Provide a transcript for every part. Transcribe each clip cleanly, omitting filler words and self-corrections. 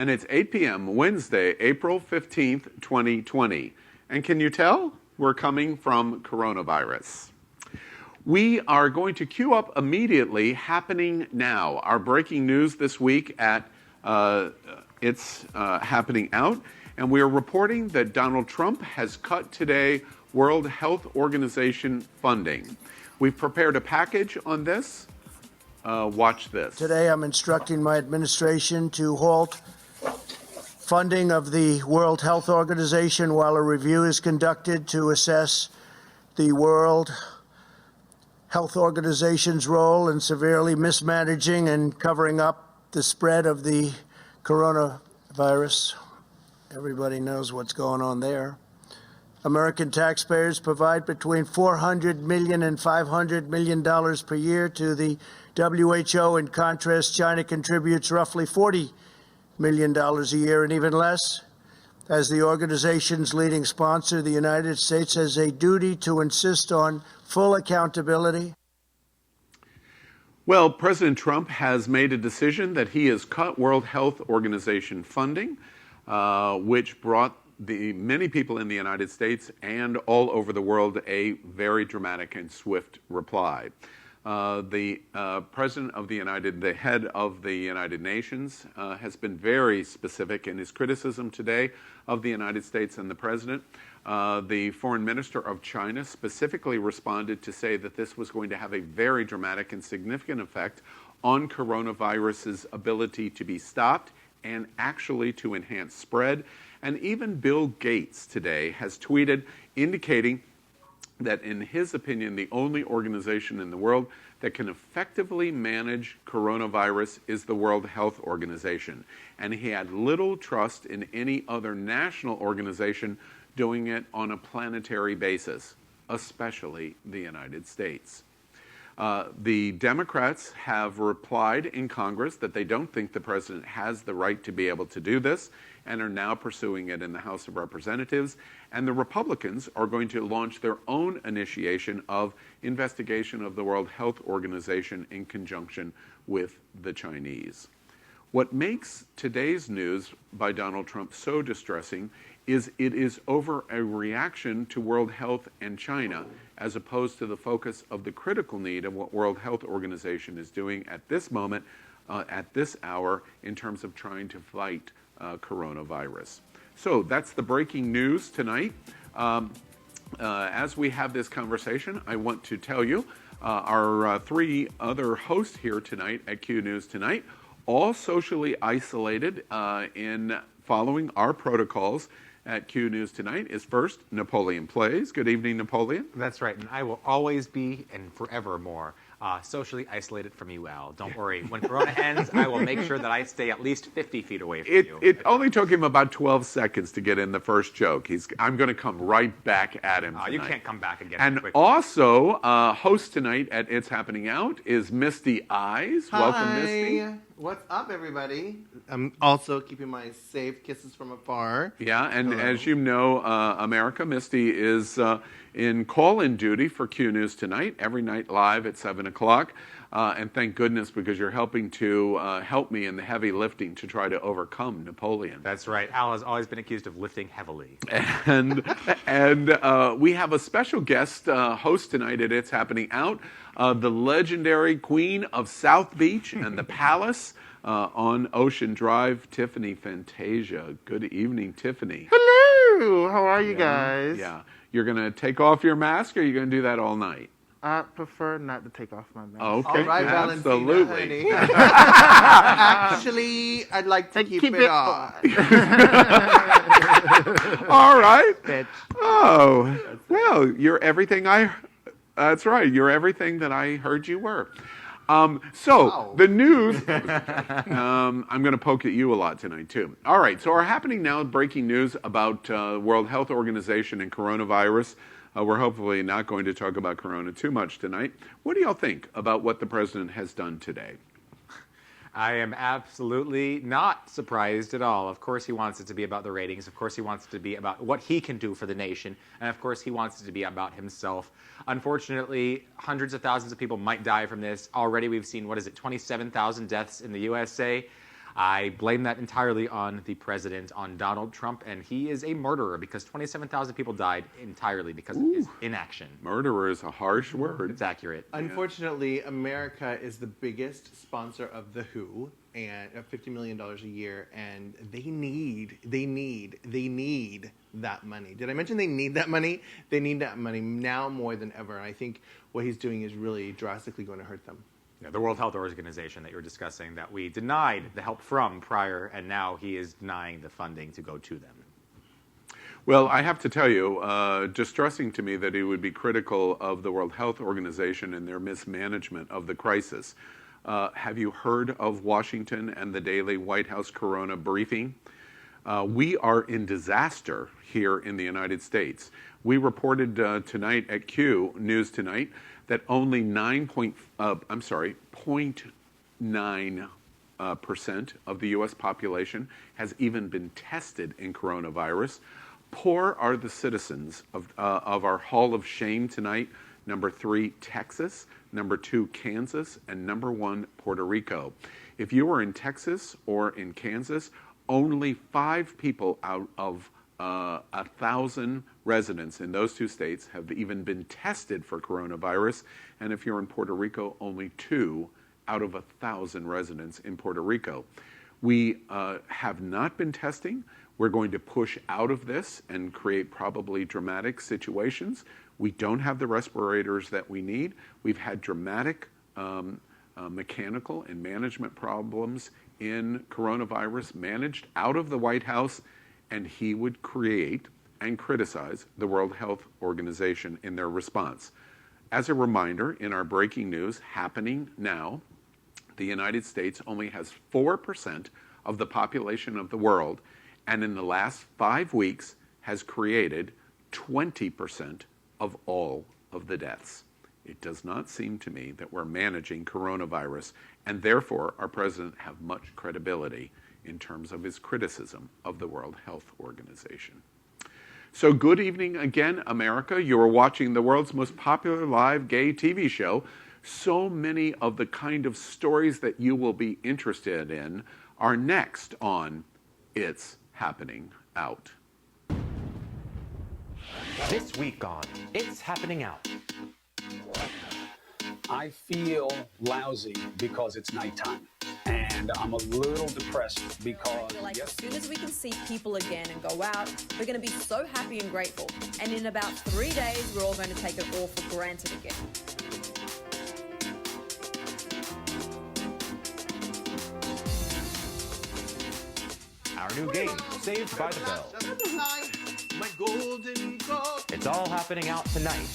And it's 8 p.m. Wednesday, April 15th, 2020. And can you tell? We're coming from coronavirus. We are going to queue up immediately happening now. Our breaking news this week at It's Happening Out. And we are reporting that Donald Trump has cut today World Health Organization funding. We've prepared a package on this. Watch this. Today I'm instructing my administration to halt funding of the World Health Organization while a review is conducted to assess the World Health Organization's role in severely mismanaging and covering up the spread of the coronavirus. Everybody knows what's going on there. American taxpayers provide between $400 million and $500 million per year to the WHO. In contrast, China contributes roughly $40 million a year, and even less. As the organization's leading sponsor, the United States has a duty to insist on full accountability. Well, President Trump has made a decision that he has cut World Health Organization funding, which brought many people in the United States and all over the world a very dramatic and swift reply. The president of the head of the United Nations has been very specific in his criticism today of the United States and the president. The foreign minister of China specifically responded to say that this was going to have a very dramatic and significant effect on coronavirus's ability to be stopped and actually to enhance spread. And even Bill Gates today has tweeted indicating that in his opinion, the only organization in the world that can effectively manage coronavirus is the World Health Organization. And he had little trust in any other national organization doing it on a planetary basis, especially the United States. The Democrats have replied in Congress that they don't think the president has the right to be able to do this and are now pursuing it in the House of Representatives. And the Republicans are going to launch their own initiation of investigation of the World Health Organization in conjunction with the Chinese. What makes today's news by Donald Trump so distressing is it is over a reaction to World Health and China, as opposed to the focus of the critical need of what World Health Organization is doing at this moment, at this hour, in terms of trying to fight coronavirus. So that's the breaking news tonight. As we have this conversation, I want to tell you our three other hosts here tonight at Q News Tonight, all socially isolated in following our protocols at Q News Tonight, is first NapoleonPlays. Good evening, Napoleon. That's right, and I will always be, and forevermore, socially isolated from you, Al. Don't worry. When Corona ends, I will make sure that I stay at least 50 feet away from you. It only took him about 12 seconds to get in the first joke. I'm going to come right back at him tonight. You can't come back again. And quickly. Also, host tonight at It's Happening Out is Misty Eyes. Hi. Welcome, Misty. What's up, everybody? I'm also keeping my safe kisses from afar. Yeah, and Hello. as you know, America, Misty is in call-in duty for Q News Tonight, every night live at 7 o'clock. And thank goodness, because you're helping to help me in the heavy lifting to try to overcome Napoleon. That's right. Al has always been accused of lifting heavily. And we have a special guest host tonight at It's Happening Out, the legendary Queen of South Beach and the Palace on Ocean Drive, Tiffany Fantasia. Good evening, Tiffany. Hello. How are you guys? Yeah. You're going to take off your mask, or are you going to do that all night? I prefer not to take off my mask. Okay, all right, absolutely. Actually, I'd like to keep it on. All right. Bitch. Oh, well, you're everything that's right. You're everything that I heard you were. Wow. The news, I'm going to poke at you a lot tonight, too. All right, so our happening now, breaking news about World Health Organization and coronavirus. We're hopefully not going to talk about corona too much tonight. What do y'all think about what the president has done today? I am absolutely not surprised at all. Of course he wants it to be about the ratings. Of course he wants it to be about what he can do for the nation. And of course he wants it to be about himself. Unfortunately, hundreds of thousands of people might die from this. Already we've seen, 27,000 deaths in the USA. I blame that entirely on the president, on Donald Trump, and he is a murderer because 27,000 people died entirely because of his inaction. Murderer is a harsh word. It's accurate. Unfortunately, America is the biggest sponsor of the WHO and $50 million a year, and they need that money. Did I mention they need that money? They need that money now more than ever, and I think what he's doing is really drastically going to hurt them. Yeah, the World Health Organization that you were discussing, that we denied the help from prior, and now he is denying the funding to go to them. Well, I have to tell you, distressing to me that he would be critical of the World Health Organization and their mismanagement of the crisis. Have you heard of Washington and the daily White House Corona briefing? We are in disaster here in the United States. We reported tonight at Q News Tonight that only 0.9% of the U.S. population has even been tested in coronavirus. Poor are the citizens of our Hall of Shame tonight. Number 3, Texas. Number 2, Kansas. And number 1, Puerto Rico. If you are in Texas or in Kansas, only 5 people out of 1,000 residents in those 2 states have even been tested for coronavirus. And if you're in Puerto Rico, only 2 out of 1,000 residents in Puerto Rico. We have not been testing. We're going to push out of this and create probably dramatic situations. We don't have the respirators that we need. We've had dramatic mechanical and management problems in coronavirus managed out of the White House, and he would create and criticize the World Health Organization in their response. As a reminder, in our breaking news happening now, the United States only has 4% of the population of the world, and in the last 5 weeks has created 20% of all of the deaths. It does not seem to me that we're managing coronavirus, and therefore our president have much credibility in terms of his criticism of the World Health Organization. So good evening again, America. You are watching the world's most popular live gay TV show. So many of the kind of stories that you will be interested in are next on It's Happening Out. This week on It's Happening Out. I feel lousy because it's nighttime. And I'm a little depressed because I feel like as soon as we can see people again and go out, we're going to be so happy and grateful. And in about 3 days, we're all going to take it all for granted again. Our new game, Saved by the Bell. My golden goal. It's all happening out tonight.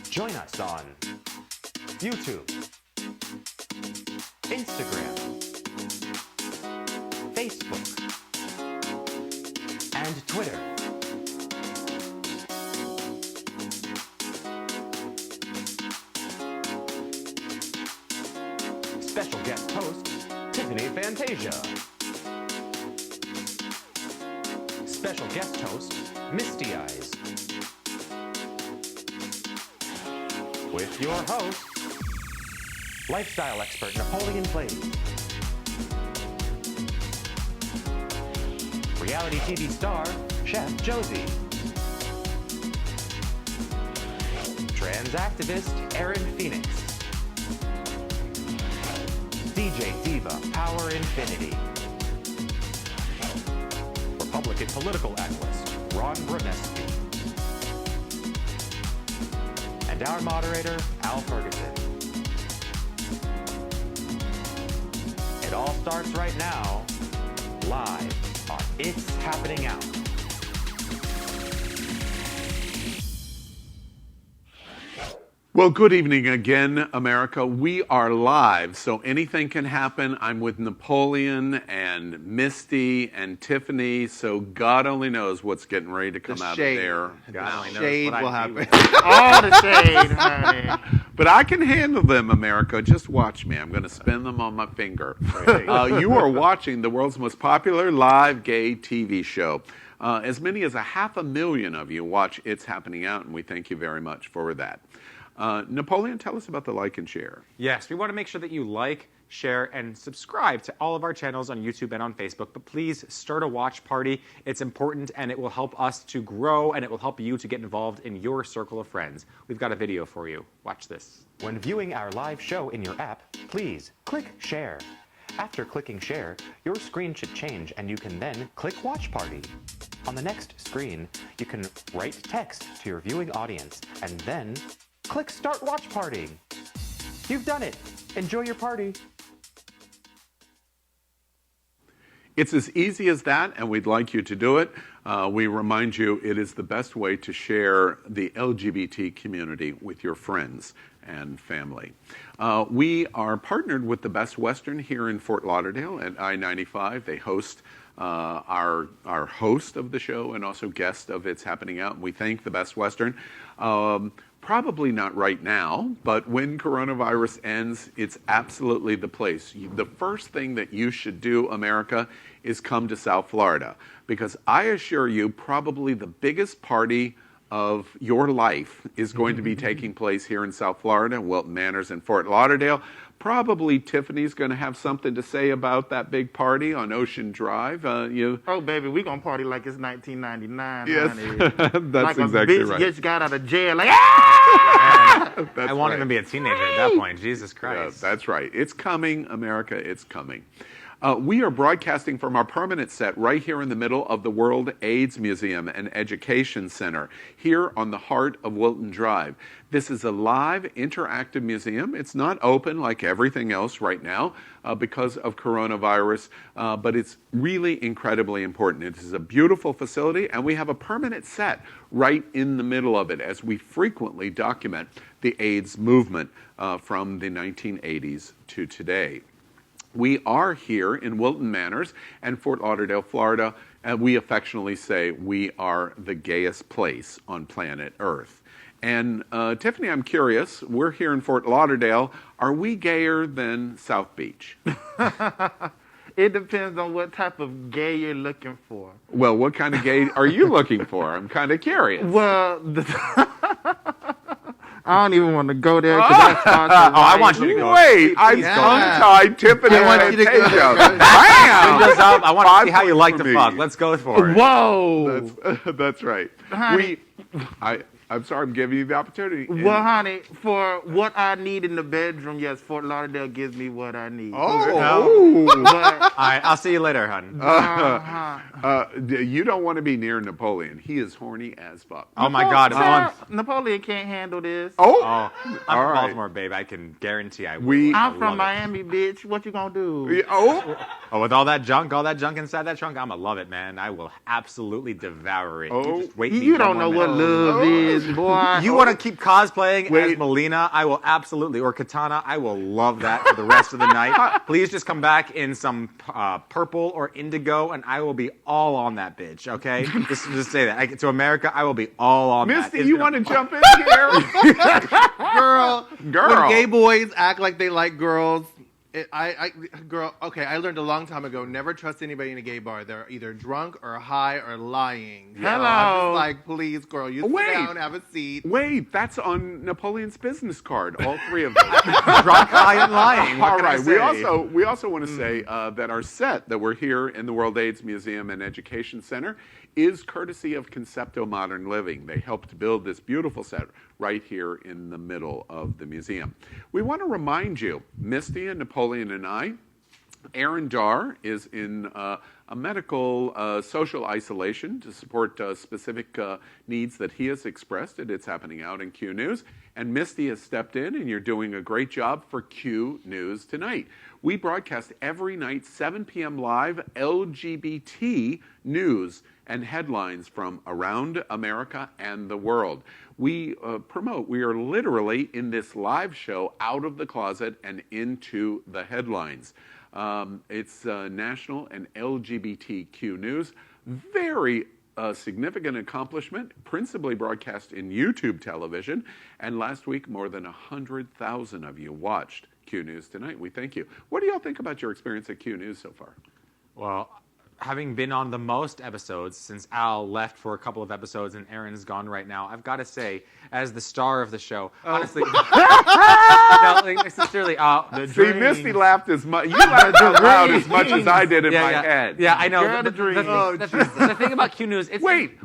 Join us on YouTube, Instagram, Facebook, and Twitter. Special guest host, Tiffany Fantasia. Special guest host, Misty Eyes. With your host, lifestyle expert NapoleonPlays. Reality TV star, Chef Josie. Trans activist, Aaron Phoenix. DJ Diva Power Infiniti. Republican political analyst, Ron Brenesky. And our moderator, Al Ferguson. It all starts right now, live on It's Happening Out. Well, good evening again, America. We are live, so anything can happen. I'm with Napoleon and Misty and Tiffany, so God only knows what's getting ready to come out of there. God only knows Shade what will I do happen. with All the shade, honey. But I can handle them, America. Just watch me. I'm going to spin them on my finger. You are watching the world's most popular live gay TV show. As many as 500,000 of you watch It's Happening Out, and we thank you very much for that. Napoleon, tell us about the like and share. Yes, we want to make sure that you like, share, and subscribe to all of our channels on YouTube and on Facebook. But please start a watch party. It's important, and it will help us to grow, and it will help you to get involved in your circle of friends. We've got a video for you. Watch this. When viewing our live show in your app, please click share. After clicking share, your screen should change and you can then click watch party. On the next screen, you can write text to your viewing audience and then click start watch party. You've done it. Enjoy your party. It's as easy as that, and we'd like you to do it. We remind you it is the best way to share the LGBT community with your friends and family. We are partnered with the Best Western here in Fort Lauderdale at I-95. They host our host of the show and also guest of It's Happening Out. And we thank the Best Western. Probably not right now, but when coronavirus ends, it's absolutely the place. The first thing that you should do, America, is come to South Florida, because I assure you, probably the biggest party of your life is going to be taking place here in South Florida, Wilton Manors and Fort Lauderdale. Probably Tiffany's going to have something to say about that big party on Ocean Drive. Oh, baby, we going to party like it's 1999, Yes, honey. that's like exactly a bitch right. just got out of jail, like, ah! I won't even be a teenager at that point. Jesus Yeah, Christ. that's right. It's coming, America. It's coming. We are broadcasting from our permanent set right here in the middle of the World AIDS Museum and Education Center, here on the heart of Wilton Drive. This is a live, interactive museum. It's not open like everything else right now because of coronavirus, but it's really incredibly important. It is a beautiful facility, and we have a permanent set right in the middle of it as we frequently document the AIDS movement from the 1980s to today. We are here in Wilton Manors and Fort Lauderdale, Florida, and we affectionately say we are the gayest place on planet Earth. And Tiffany, I'm curious, we're here in Fort Lauderdale. Are we gayer than South Beach? It depends on what type of gay you're looking for. Well, what kind of gay are you looking for? I'm kind of curious. Well, I don't even want to go there. I want you to go. Wait, I tongue-tied Tiffany. I want you to go. Bam! I want to see how 5 you like points to for fuck. me. Let's go for it. Whoa. That's right. Honey. I'm sorry, I'm giving you the opportunity. Well, honey, for what I need in the bedroom, yes, Fort Lauderdale gives me what I need. Oh. But, All right, I'll see you later, hon. You don't want to be near Napoleon. He is horny as fuck. Oh my God! Napoleon can't handle this. Oh, I'm all from right. Baltimore, babe. I can guarantee I will. I'm I from love it. Miami, bitch. What you gonna do? Oh, Oh, with all that junk inside that trunk, I'ma love it, man. I will absolutely devour it. Oh. You just wait. You don't know what love is, boy. You want to keep cosplaying Wait. as Melina? I will absolutely, or Katana. I will love that for the rest of the night. Please just come back in some purple or indigo, and I will be all on that bitch. Okay, just say that to America. I will be all on that. Misty, you want to jump in here? Girl, Girl. when gay boys act like they like girls, I learned a long time ago, never trust anybody in a gay bar. They're either drunk or high or lying. Hello. So I'm just like, please, girl, you Wait. sit down, have a seat. Wait, that's on Napoleon's business card. All three of them. Drunk, high, and lying. What All can I right. say? We also want to say that our set that we're here in the World AIDS Museum and Education Center is courtesy of Concepto Modern Living. They helped build this beautiful set right here in the middle of the museum. We want to remind you, Misty and Napoleon and I, Aaron Darr is in a medical social isolation to support specific needs that he has expressed, and it's happening out in Q News. And Misty has stepped in, and you're doing a great job for Q News tonight. We broadcast every night, 7 p.m. live, LGBT news and headlines from around America and the world. We we are literally in this live show out of the closet and into the headlines. It's national and LGBTQ news. Very significant accomplishment, principally broadcast in YouTube television. And last week, more than 100,000 of you watched Q News Tonight. We thank you. What do y'all think about your experience at Q News so far? Well, having been on the most episodes since Al left for a couple of episodes and Aaron's gone right now, I've got to say, as the star of the show, honestly, no, like, sincerely, See, Misty laughed as much. You laughed out loud as much as I did in my head. Yeah, I know. You're the dream. The thing about Q News, it's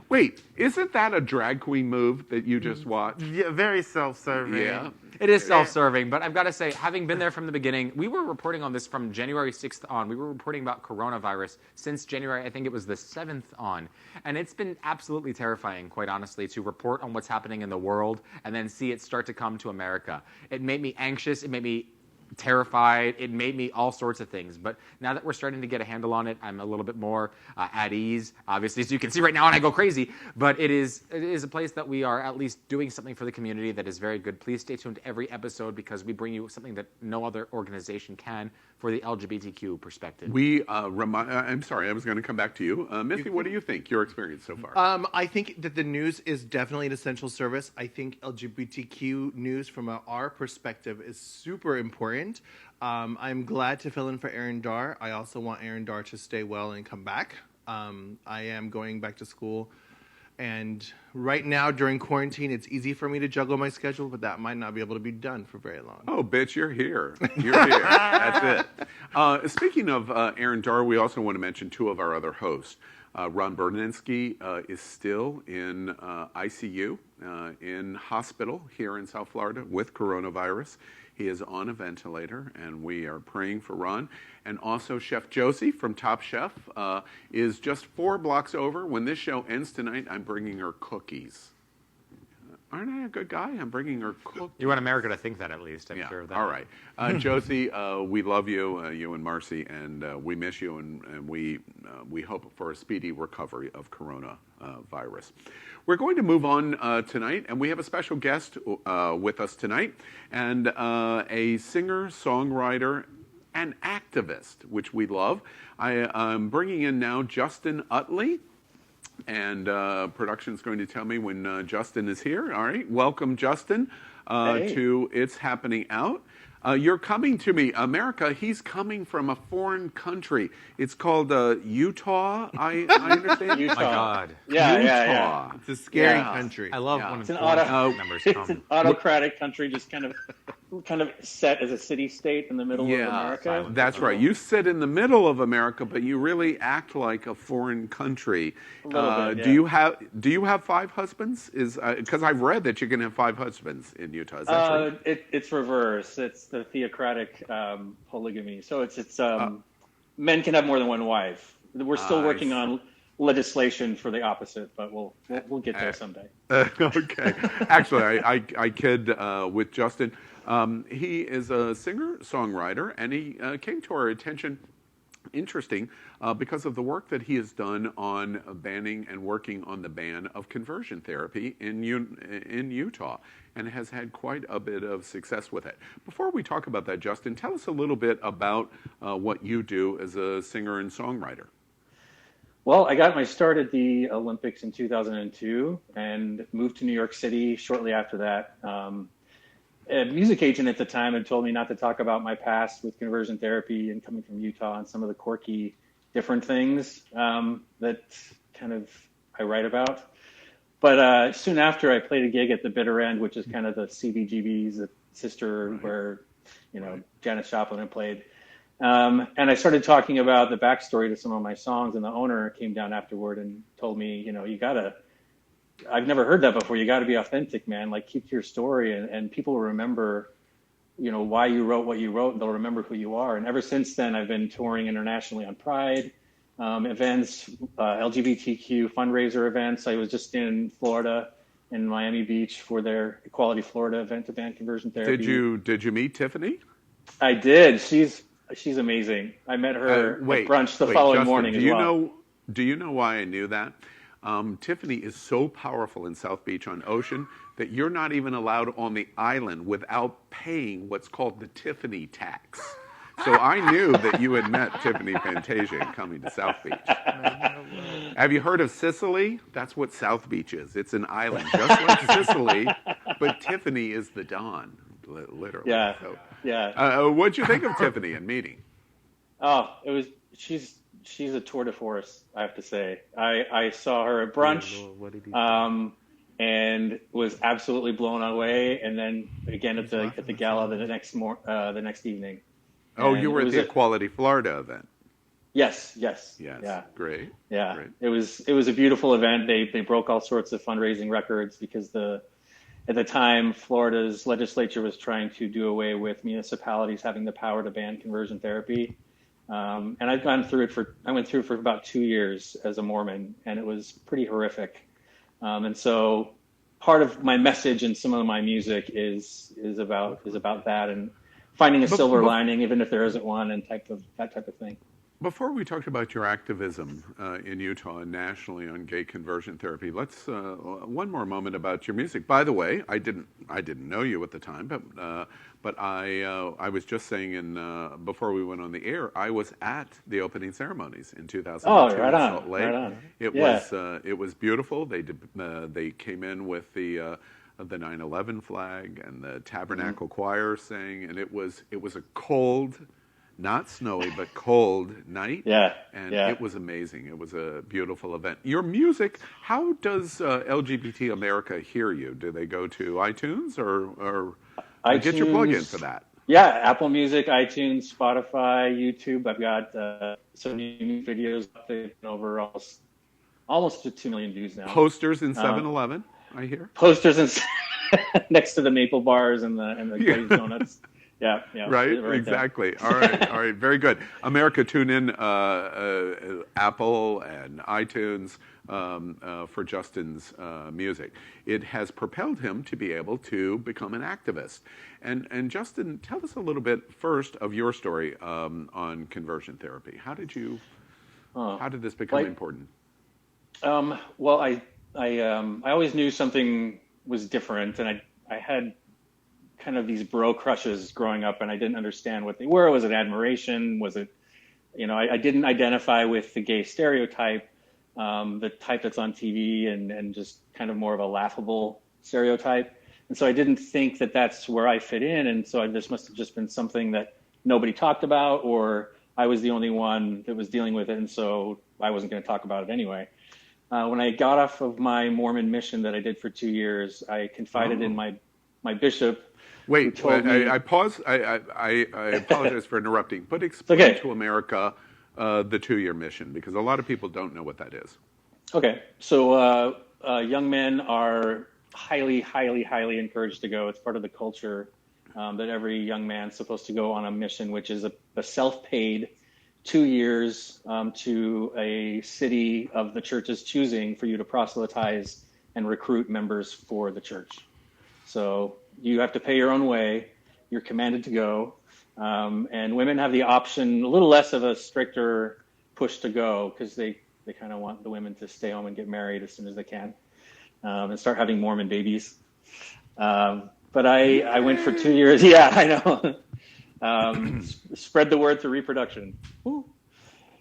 Wait, isn't that a drag queen move that you just watched? Yeah, very self-serving. Yeah. It is self-serving, but I've got to say, having been there from the beginning, we were reporting on this from January 6th on. We were reporting about coronavirus since January, I think it was the 7th on. And it's been absolutely terrifying, quite honestly, to report on what's happening in the world and then see it start to come to America. It made me anxious. It made me terrified. It made me all sorts of things. But now that we're starting to get a handle on it, I'm a little bit more at ease, obviously, as you can see right now, and I go crazy. But it is a place that we are at least doing something for the community that is very good. Please stay tuned to every episode because we bring you something that no other organization can for the LGBTQ perspective. I'm sorry, I was going to come back to you. Misty, what do you think, your experience so far? I think that the news is definitely an essential service. I think LGBTQ news from our perspective is super important. I'm glad to fill in for Aaron Dar. I also want Aaron Dar to stay well and come back. I am going back to school. And right now, during quarantine, it's easy for me to juggle my schedule, but that might not be able to be done for very long. Oh, bitch, you're here. You're here. That's it. Speaking of Aaron Dar, we also want to mention two of our other hosts. Ron Brenesky is still in ICU in hospital here in South Florida with coronavirus. He is on a ventilator, and we are praying for Ron. And also Chef Josie from Top Chef is just 4 blocks over. When this show ends tonight, I'm bringing her cookies. Aren't I a good guy? I'm bringing her cookies. You want America to think that at least, I'm sure of that. All right. Josie, we love you, you and Marcy, and we miss you, and we hope for a speedy recovery of coronavirus. We're going to move on tonight, and we have a special guest with us tonight, and a singer, songwriter, and activist, which we love. I'm bringing in now Justin Utley. And production's going to tell me when Justin is here. All right, welcome, Justin, to It's Happening Out. You're coming to me, America. He's coming from a foreign country. It's called Utah. I understand. Utah. Oh my God. Yeah, Utah. It's a scary country. I love when It's an members it's come. an autocratic country, just kind of set as a city-state in the middle of America. That's right. You sit in the middle of America, but you really act like a foreign country. A little bit, Do you have 5 husbands? Because I've read that you can have 5 husbands in Utah. Is that true? It's reverse. It's the theocratic polygamy. So it's men can have more than one wife. We're still working on legislation for the opposite, but we'll get there someday. Okay. Actually, I kid with Justin. He is a singer-songwriter, and he came to our attention, interesting, because of the work that he has done on banning and working on the ban of conversion therapy in Utah, and has had quite a bit of success with it. Before we talk about that, Justin, tell us a little bit about what you do as a singer and songwriter. Well, I got my start at the Olympics in 2002 and moved to New York City shortly after that. A music agent at the time had told me not to talk about my past with conversion therapy and coming from Utah and some of the quirky different things that kind of I write about. But soon after, I played a gig at the Bitter End, which is kind of the CBGB's sister where, Janis Joplin had played. And I started talking about the backstory to some of my songs, and the owner came down afterward and told me, I've never heard that before. You got to be authentic, man. Like, keep to your story, and people will remember, why you wrote what you wrote, and they'll remember who you are. And ever since then, I've been touring internationally on Pride events, LGBTQ fundraiser events. I was just in Florida, in Miami Beach, for their Equality Florida event to ban conversion therapy. Did you meet Tiffany? I did. She's amazing. I met her at brunch the following morning as well. Do you know why I knew that? Tiffany is so powerful in South Beach on Ocean that you're not even allowed on the island without paying what's called the Tiffany tax. So I knew that you had met Tiffany Fantasia coming to South Beach. Have you heard of Sicily? That's what South Beach is. It's an island just like Sicily, but Tiffany is the Don, literally. Yeah. What'd you think of Tiffany and meeting? Oh, she's a tour de force, I have to say. I saw her at brunch, and was absolutely blown away. And then again at the gala the next evening. Oh, And you were at the Equality Florida event. Yes. Yes. Yeah. Great. Yeah. Great. It was a beautiful event. They broke all sorts of fundraising records because at the time, Florida's legislature was trying to do away with municipalities having the power to ban conversion therapy. And I went through it for about 2 years as a Mormon, and it was pretty horrific. And so part of my message and some of my music is about that, and finding a silver lining, even if there isn't one, and that type of thing. Before we talked about your activism in Utah and nationally on gay conversion therapy, let's one more moment about your music. By the way, I didn't know you at the time, but I was just saying before we went on the air, I was at the opening ceremonies in 2002 Oh, right in on, Salt Lake. right on. It was beautiful. They came in with the 9/11 flag, and the Tabernacle Choir sang, and it was a cold, not snowy, but cold night. And it was amazing. It was a beautiful event. Your music, how does LGBT America hear you? Do they go to iTunes or iTunes, get your plug in for that? Yeah, Apple Music, iTunes, Spotify, YouTube. I've got some new videos up there, over almost to 2 million views now. Posters in 7-Eleven, I hear. Posters next to the maple bars and the glazed donuts. Yeah. Right, exactly. All right, very good. America, tune in Apple and iTunes for Justin's music. It has propelled him to be able to become an activist. And Justin, tell us a little bit first of your story on conversion therapy. How did this become important? Well, I always knew something was different, and I had kind of these bro crushes growing up, and I didn't understand what they were. Was it admiration? Was it, I didn't identify with the gay stereotype, the type that's on TV, and just kind of more of a laughable stereotype. And so I didn't think that that's where I fit in. And so this must have just been something that nobody talked about, or I was the only one that was dealing with it. And so I wasn't going to talk about it anyway. When I got off of my Mormon mission that I did for 2 years, I confided in my bishop. Wait, I pause. I apologize for interrupting, but explain to America the 2-year mission, because a lot of people don't know what that is. Okay, so young men are highly, highly, highly encouraged to go. It's part of the culture that every young man's supposed to go on a mission, which is a self-paid 2 years to a city of the church's choosing for you to proselytize and recruit members for the church. So you have to pay your own way. You're commanded to go. And women have the option, a little less of a stricter push to go, because they kind of want the women to stay home and get married as soon as they can and start having Mormon babies. But I went for 2 years. Yeah, I know. Spread the word through reproduction. Woo.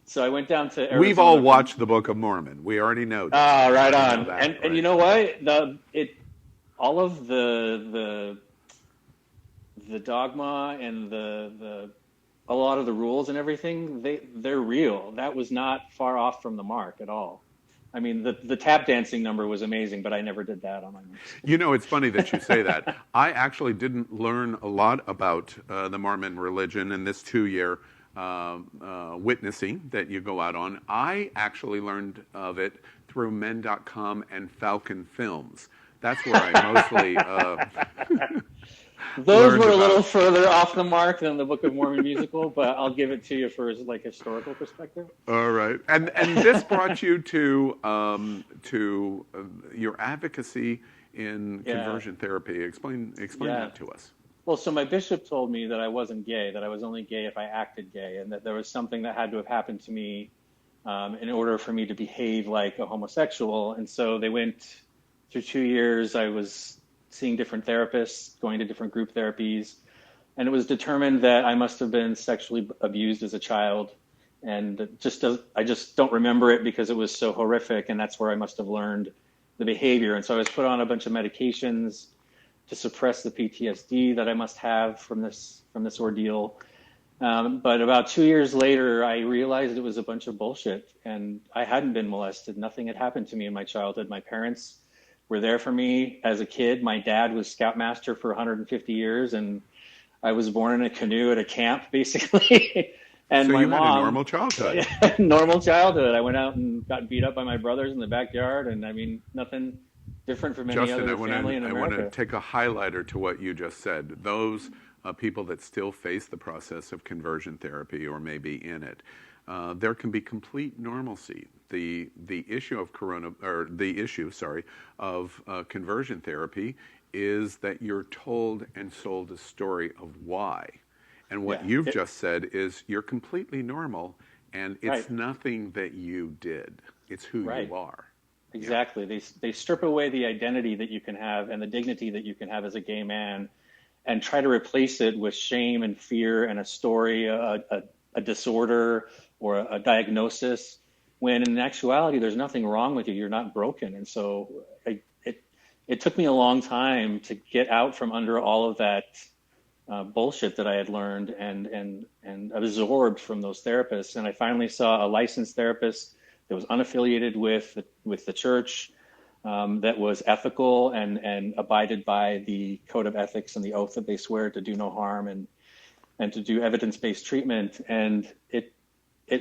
So I went down to Arizona. We've all watched the Book of Mormon. We already know that. Oh, right on. And you know what? All of the dogma and a lot of the rules and everything, they're real. That was not far off from the mark at all. I mean, the tap dancing number was amazing, but I never did that on my own. It's funny that you say that. I actually didn't learn a lot about the Mormon religion in this 2-year witnessing that you go out on. I actually learned of it through men.com and Falcon Films. That's where I mostly those were a little further off the mark than the Book of Mormon musical, but I'll give it to you for historical perspective. All right, and this brought you to your advocacy in conversion therapy. Explain that to us. Well, so my bishop told me that I wasn't gay, that I was only gay if I acted gay, and that there was something that had to have happened to me in order for me to behave like a homosexual. And so they went through 2 years. I was seeing different therapists, going to different group therapies, and it was determined that I must have been sexually abused as a child. And I just don't remember it because it was so horrific, and that's where I must have learned the behavior. And so I was put on a bunch of medications to suppress the PTSD that I must have from this ordeal. But about 2 years later, I realized it was a bunch of bullshit, and I hadn't been molested. Nothing had happened to me in my childhood. My parents were there for me as a kid. My dad was scoutmaster for 150 years, and I was born in a canoe at a camp, basically. And So my you had a mom, normal childhood. normal childhood. I went out and got beat up by my brothers in the backyard, and I mean, nothing different from any Justin, other family in I want to America. take a highlighter to what you just said. Those people that still face the process of conversion therapy or maybe in it, there can be complete normalcy. The issue of conversion therapy is that you're told and sold a story of why. And what Yeah. you've just said is you're completely normal, and it's Right. nothing that you did. It's who Right. you are. Exactly. They strip away the identity that you can have and the dignity that you can have as a gay man, and try to replace it with shame and fear and a story, a disorder or a diagnosis. When in actuality, there's nothing wrong with you. You're not broken. And so it took me a long time to get out from under all of that bullshit that I had learned and absorbed from those therapists. And I finally saw a licensed therapist that was unaffiliated with the church, that was ethical and abided by the code of ethics and the oath that they swear to do no harm and to do evidence-based treatment. And it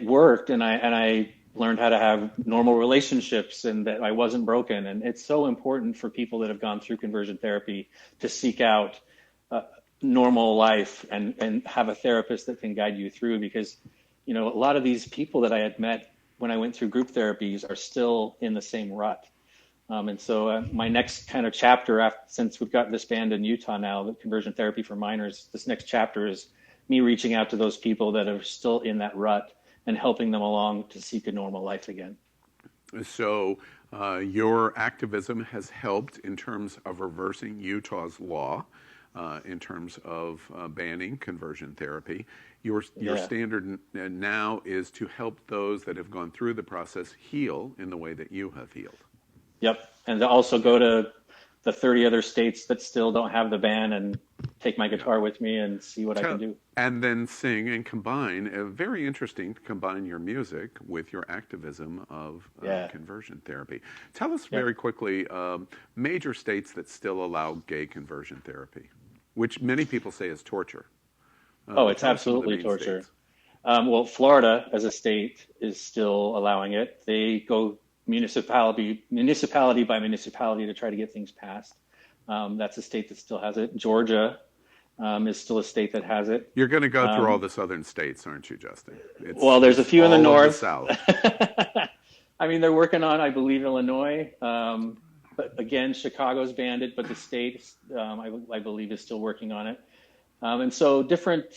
worked, and I learned how to have normal relationships and that I wasn't broken. And it's so important for people that have gone through conversion therapy to seek out normal life and have a therapist that can guide you through, because a lot of these people that I had met when I went through group therapies are still in the same rut. And so my next kind of chapter, since we've got this band in Utah now, the conversion therapy for minors, this next chapter is me reaching out to those people that are still in that rut and helping them along to seek a normal life again. So your activism has helped in terms of reversing Utah's law, in terms of banning conversion therapy. Your standard now is to help those that have gone through the process heal in the way that you have healed. Yep. And to also go to the 30 other states that still don't have the ban and take my guitar with me and see what I can do. And then sing and combine, very interesting, to combine your music with your activism of conversion therapy. Tell us very quickly, major states that still allow gay conversion therapy, which many people say is torture. It's absolutely torture. Well, Florida as a state is still allowing it. They go municipality by municipality to try to get things passed. That's a state that still has it. Georgia is still a state that has it. You're going to go through all the southern states, aren't you, Justin? Well, there's a few in the north. South. I mean, they're working on, I believe, Illinois. But again, Chicago's banned it, but the state, I believe, is still working on it. And so different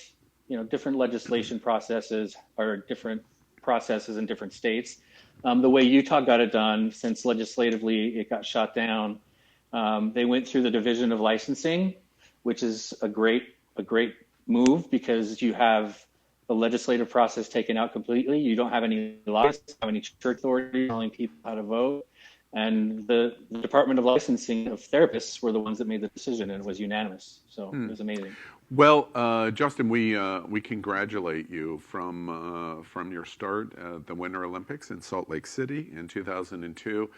legislation processes are different processes in different states. The way Utah got it done, since legislatively it got shot down, they went through the division of licensing, which is a great move, because you have the legislative process taken out completely. You don't have any laws, have any church authority telling people how to vote. And the Department of Licensing of therapists were the ones that made the decision, and it was unanimous. So it was amazing. Well, Justin, we congratulate you from your start at the Winter Olympics in Salt Lake City in 2002,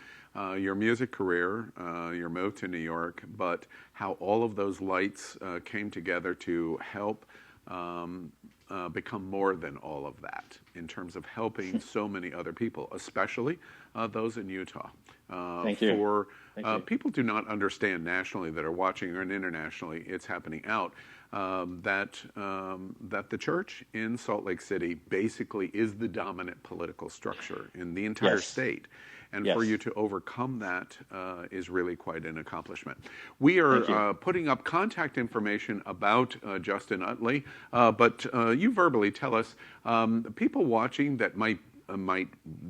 your music career, your move to New York, but how all of those lights came together to help become more than all of that in terms of helping so many other people, especially those in Utah. Thank you. People do not understand nationally that are watching, and internationally it's happening out, that the church in Salt Lake City basically is the dominant political structure in the entire state. And for you to overcome that is really quite an accomplishment. We are putting up contact information about Justin Utley, but you verbally tell us, people watching that might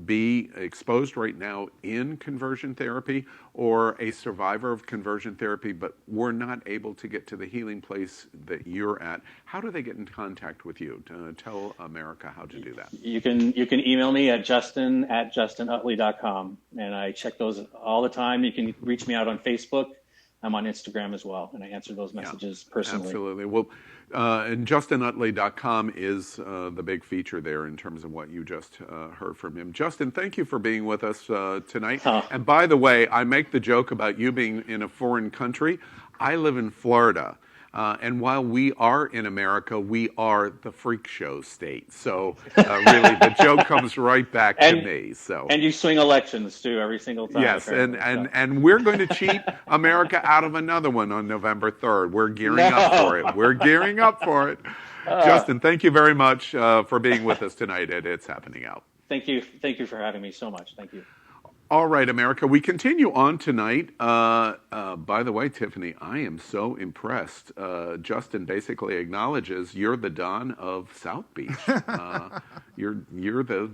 be exposed right now in conversion therapy, or a survivor of conversion therapy, but we're not able to get to the healing place that you're at. How do they get in contact with you? Tell America how to do that. You can email me at justin@justinutley.com, and I check those all the time. You can reach me out on Facebook. I'm on Instagram as well, and I answer those messages personally. Absolutely. Well, and JustinUtley.com is the big feature there in terms of what you just heard from him. Justin, thank you for being with us tonight. And by the way, I make the joke about you being in a foreign country. I live in Florida. And while we are in America, we are the freak show state. So really, the joke comes right back to me. So and you swing elections too every single time. Yes, and we're going to cheat America out of another one on November 3rd. We're gearing up for it. We're gearing up for it. Justin, thank you very much for being with us tonight at It's Happening Out. Thank you for having me so much. Thank you. All right, America, we continue on tonight. By the way, Tiffany, I am so impressed. Justin basically acknowledges you're the Don of South Beach. You're the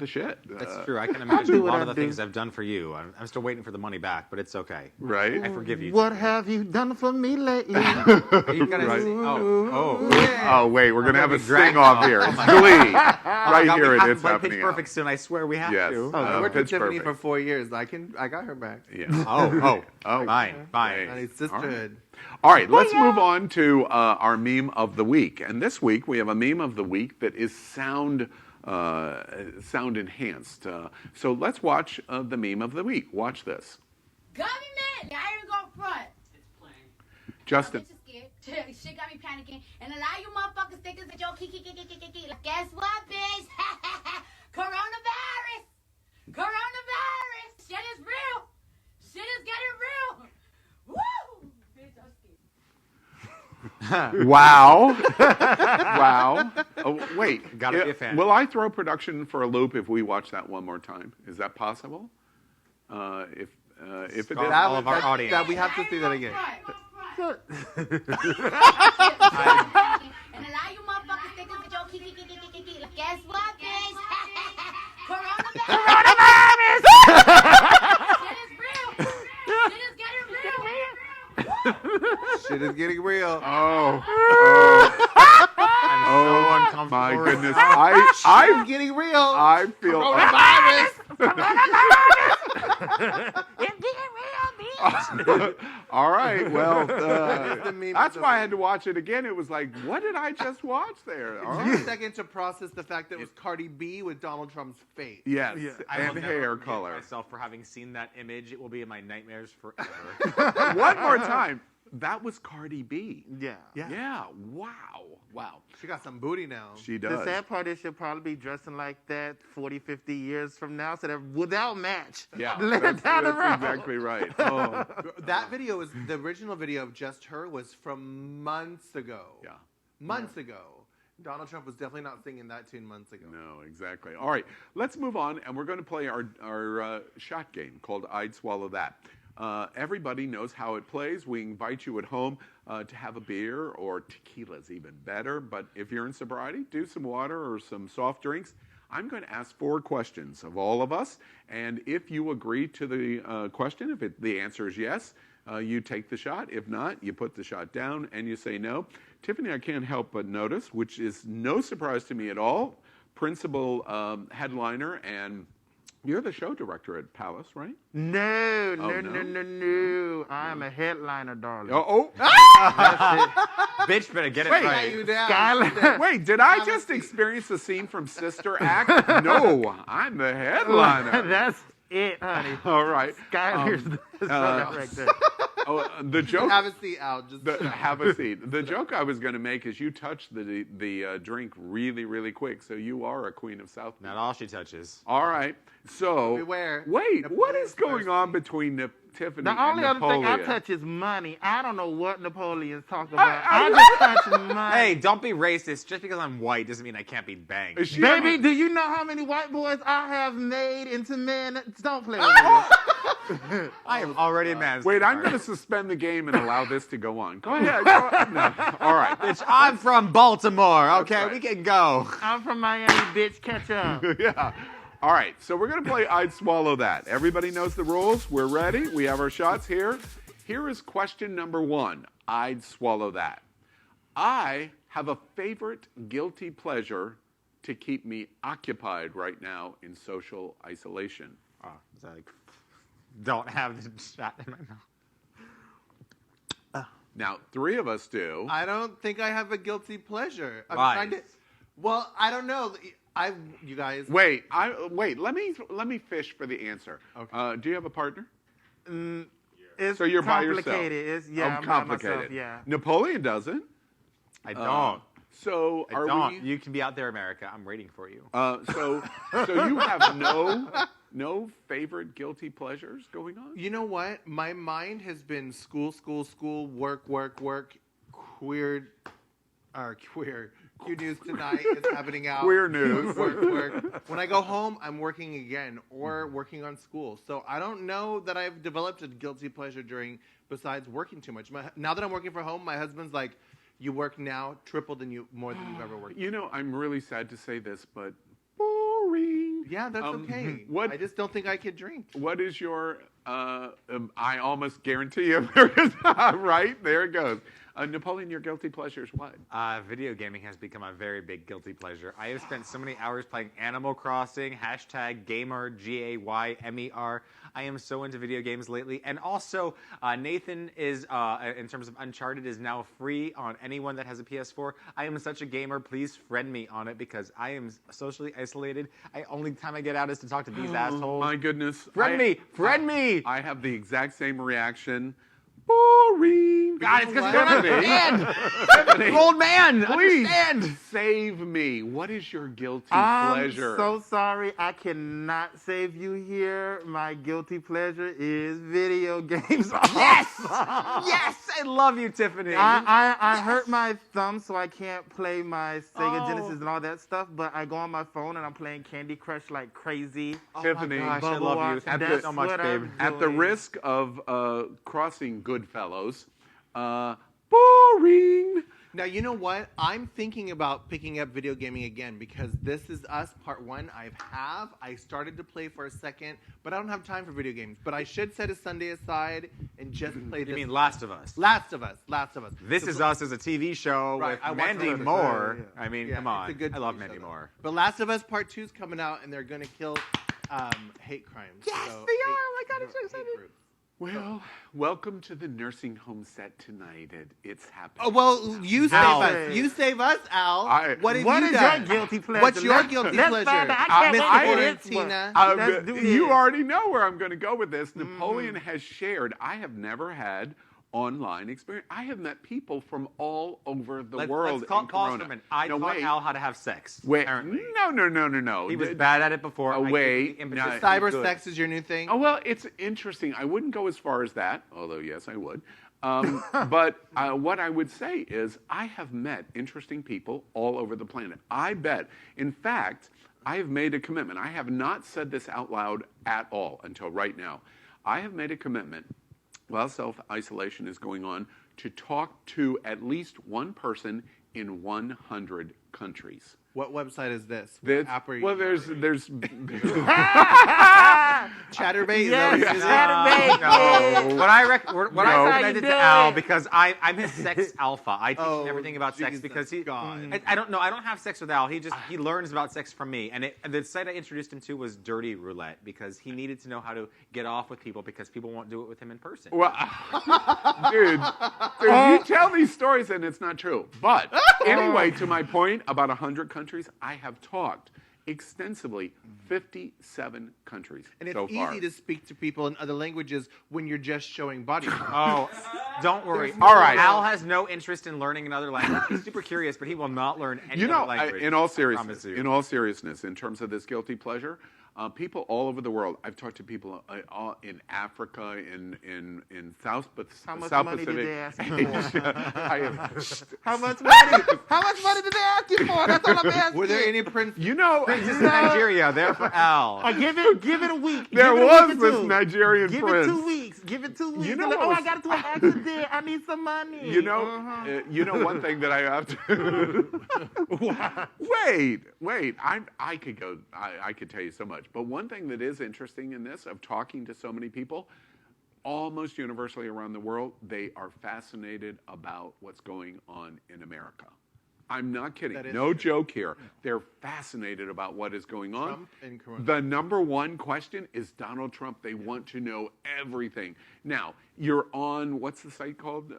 shit. That's true. I can imagine a lot of the things I've done for you. I'm still waiting for the money back, but it's okay. Right? I forgive you. What have you done for me lately? Are you gonna Right. Oh, wait, we're going to have a drag sing-off here. It's Glee. Right God, here we at have It's to play Happening Pitch Out. Perfect soon. I swear we have Yes. to. I worked with Pitch Tiffany Perfect. for 4 years. I got her back. Yeah. Oh, fine. And it's sisterhood. All right, let's move on to our meme of the week. And this week we have a meme of the week that is sound enhanced. So let's watch the meme of the week. Watch this. Government, I ain't gonna front. It's playing. Justin. Bitch is scared. Shit got me panicking. And a lot of you motherfuckers thinking that y'all kiki. Like, guess what, bitch? Coronavirus. Shit is real. Shit is getting real. Woo! Bitch, I'm scared. Wow. Wow. Oh, wait. Gotta be a fan. Will I throw production for a loop if we watch that one more time? Is that possible? If it is. All of our audience. That we have to see that again. And a lot of you motherfuckers thinking that y'all kiki. Like, guess what, bitch? Coronavirus. Shit is real. Shit is getting real. Shit is getting real. Oh. I'm so uncomfortable. My right goodness. now. I Getting real. I feel. It's getting real, bitch. All right. Well, the meme that's of why I the had to watch it again. It was like, what did I just watch there? All Took me a right. second to process the fact that it was Cardi B with Donald Trump's face. Yes. I will And never hair forgive color. myself for having seen that image. It will be in my nightmares forever. One more time. That was Cardi B. Yeah. Yeah. Wow. Wow. She got some booty now. She The does. sad part is she'll probably be dressing like that 40, 50 years from now, so that without match. Yeah. Later down the road. Exactly right. Oh. That video is the original video of just her was from months ago. Yeah. Months ago. Donald Trump was definitely not singing that tune months ago. No, exactly. All right, let's move on, and we're going to play our shot game called I'd Swallow That. Everybody knows how it plays. We invite you at home to have a beer, or tequila's even better. But if you're in sobriety, do some water or some soft drinks. I'm going to ask 4 questions of all of us, and if you agree to the question, if the answer is yes, you take the shot. If not, you put the shot down and you say no. Tiffany, I can't help but notice, which is no surprise to me at all, principal headliner, and you're the show director at Palace, right? No. no? I'm a headliner, darling. Bitch, better get it Wait. right. You down. Skylar. Wait, did I just experience a scene from Sister Act? No, I'm the headliner. That's it, honey. All right. Skylar's the right there. Oh, the joke. Have a seat out. Just Have a seat. The joke I was going to make is you touched the drink really, really quick, so you are a queen of South Beach. Not all she touches. All right. So Beware. wait, what is Napoleon's going on thirsty. between Tiffany The and only other thing Napoleon? I touch is money. I don't know what Napoleon's talking about. I just touch money. Hey, don't be racist. Just because I'm white doesn't mean I can't be banged. Is she Baby, do you know how many white boys I have made into men? Don't play with me. I am already a man. Wait, I'm going to suspend the game and allow this to go on. Go ahead. No. All right. Bitch, I'm from Baltimore, okay? right. We can go. I'm from Miami, bitch. Catch up. Yeah. All right. So we're going to play I'd Swallow That. Everybody knows the rules. We're ready. We have our shots here. Here is question number 1. I'd swallow that. I have a favorite guilty pleasure to keep me occupied right now in social isolation. Oh, it's like, don't have the shot in my mouth. Now, 3 of us do. I don't think I have a guilty pleasure. I'm Why? trying to. Well, I don't know. You guys. Wait. Let me fish for the answer. Okay. Do you have a partner? It's So you're by yourself. complicated. It's, yeah, I'm by complicated. myself, yeah. Napoleon doesn't. I don't. So I are don't. we? You can be out there, America. I'm waiting for you. So you have no favorite guilty pleasures going on? You know what? My mind has been school, work, queer. Q News tonight is happening out. Queer news. Work. When I go home, I'm working again or working on school. So I don't know that I've developed a guilty pleasure besides working too much. Now that I'm working from home, my husband's like, you work now more than you've ever worked. You know, I'm really sad to say this, but boring. Yeah, that's okay. What- I just don't think I could drink. What is your? I almost guarantee you, right there it goes. Napoleon, your guilty pleasure is what? Video gaming has become a very big guilty pleasure. I have spent so many hours playing Animal Crossing, #gamer, GAYMER. I am so into video games lately. And also, Nathan is, in terms of Uncharted, is now free on anyone that has a PS4. I am such a gamer. Please friend me on it because I am socially isolated. Only time I get out is to talk to these assholes. My goodness. Friend me! I have the exact same reaction. Boring. God, it's because you Stephanie. don't understand. You're old man. Please Understand. save me. What is your guilty I'm pleasure? so sorry. I cannot save you here. My guilty pleasure is video games. Yes! Yes! I love you, Tiffany. I hurt my thumb, so I can't play my Sega Genesis and all that stuff. But I go on my phone and I'm playing Candy Crush like crazy. Tiffany, Gosh, I love you. Thank you so much, babe. at the risk of crossing Goodfellows, boring. Now, you know what? I'm thinking about picking up video gaming again because This Is Us Part 1 I started to play for a second, but I don't have time for video games. But I should set a Sunday aside and just play this. You mean Last of Us? Last of Us. This Is Us is a TV show Right, I with watched Mandy Last of Us. Moore. Yeah. I mean, Yeah, come on. it's a good I love TV Mandy show, though. Moore. But Last of Us Part 2 is coming out, and they're going to kill hate crimes. Yes, So, they are. Oh my God, I'm so excited. groups. Well, welcome to the nursing home set tonight. It's happening. Oh, well, you save Al. us. You save us, Al. What have What you is done? your guilty pleasure? What's your guilty Let's pleasure? find out. I can't Miss wait to hear this Florentina. one. Let's do You this. already know where I'm going to go with this. Napoleon has shared. I have never had online experience. I have met people from all over the world. Let's call in pause Corona. for a minute. I no, taught wait. Al how to have sex. Wait, Apparently. no. He was bad at it before. I gave Wait, him the no, impetus. Cyber Good. sex is your new thing? Oh, well, it's interesting. I wouldn't go as far as that, although, yes, I would. But what I would say is I have met interesting people all over the planet. I bet. In fact, I have made a commitment. I have not said this out loud at all until right now. I have made a commitment while self-isolation is going on to talk to at least one person in 100 countries. What website is this? This, What app are you well, there's Chatterbait? Yes, Is that what it is? Chatterbait. No. What I No. recommended to Al, because I'm his sex alpha. I teach him Oh, everything about sex Jesus because he. God. I don't know. I don't have sex with Al. He learns about sex from me. And the site I introduced him to was Dirty Roulette because he needed to know how to get off with people because people won't do it with him in person. Well, dude, you tell these stories and it's not true. But anyway, to my point, about 100 countries, I have talked extensively, 57 countries And it's so far. easy to speak to people in other languages when you're just showing body. Oh, don't worry. All right. Al has no interest in learning another language. He's super curious, but he will not learn any You know, other language. in all I seriousness, promise you. in terms of this guilty pleasure, people all over the world. I've talked to people in Africa, in South How much South money did Pacific. they ask you for? I have, How much money? How much money did they ask you for? That's all I'm asking. Were there any prince? you know, This is Nigeria. There for Al. Give it a week. there Give it a was week or this two. Nigerian Give prince. it 2 weeks. Give it 2 weeks. You know Like, what oh, was- I got into an accident. I need some money. You know one thing that I have to. Wait. I could go. I could tell you so much. But one thing that is interesting in this of talking to so many people, almost universally around the world, they are fascinated about what's going on in America. I'm not kidding. That is No true. joke here. They're fascinated about what is going on. Trump and Corona. The number one question is Donald Trump. They want to know everything. Now, you're on, what's the site called?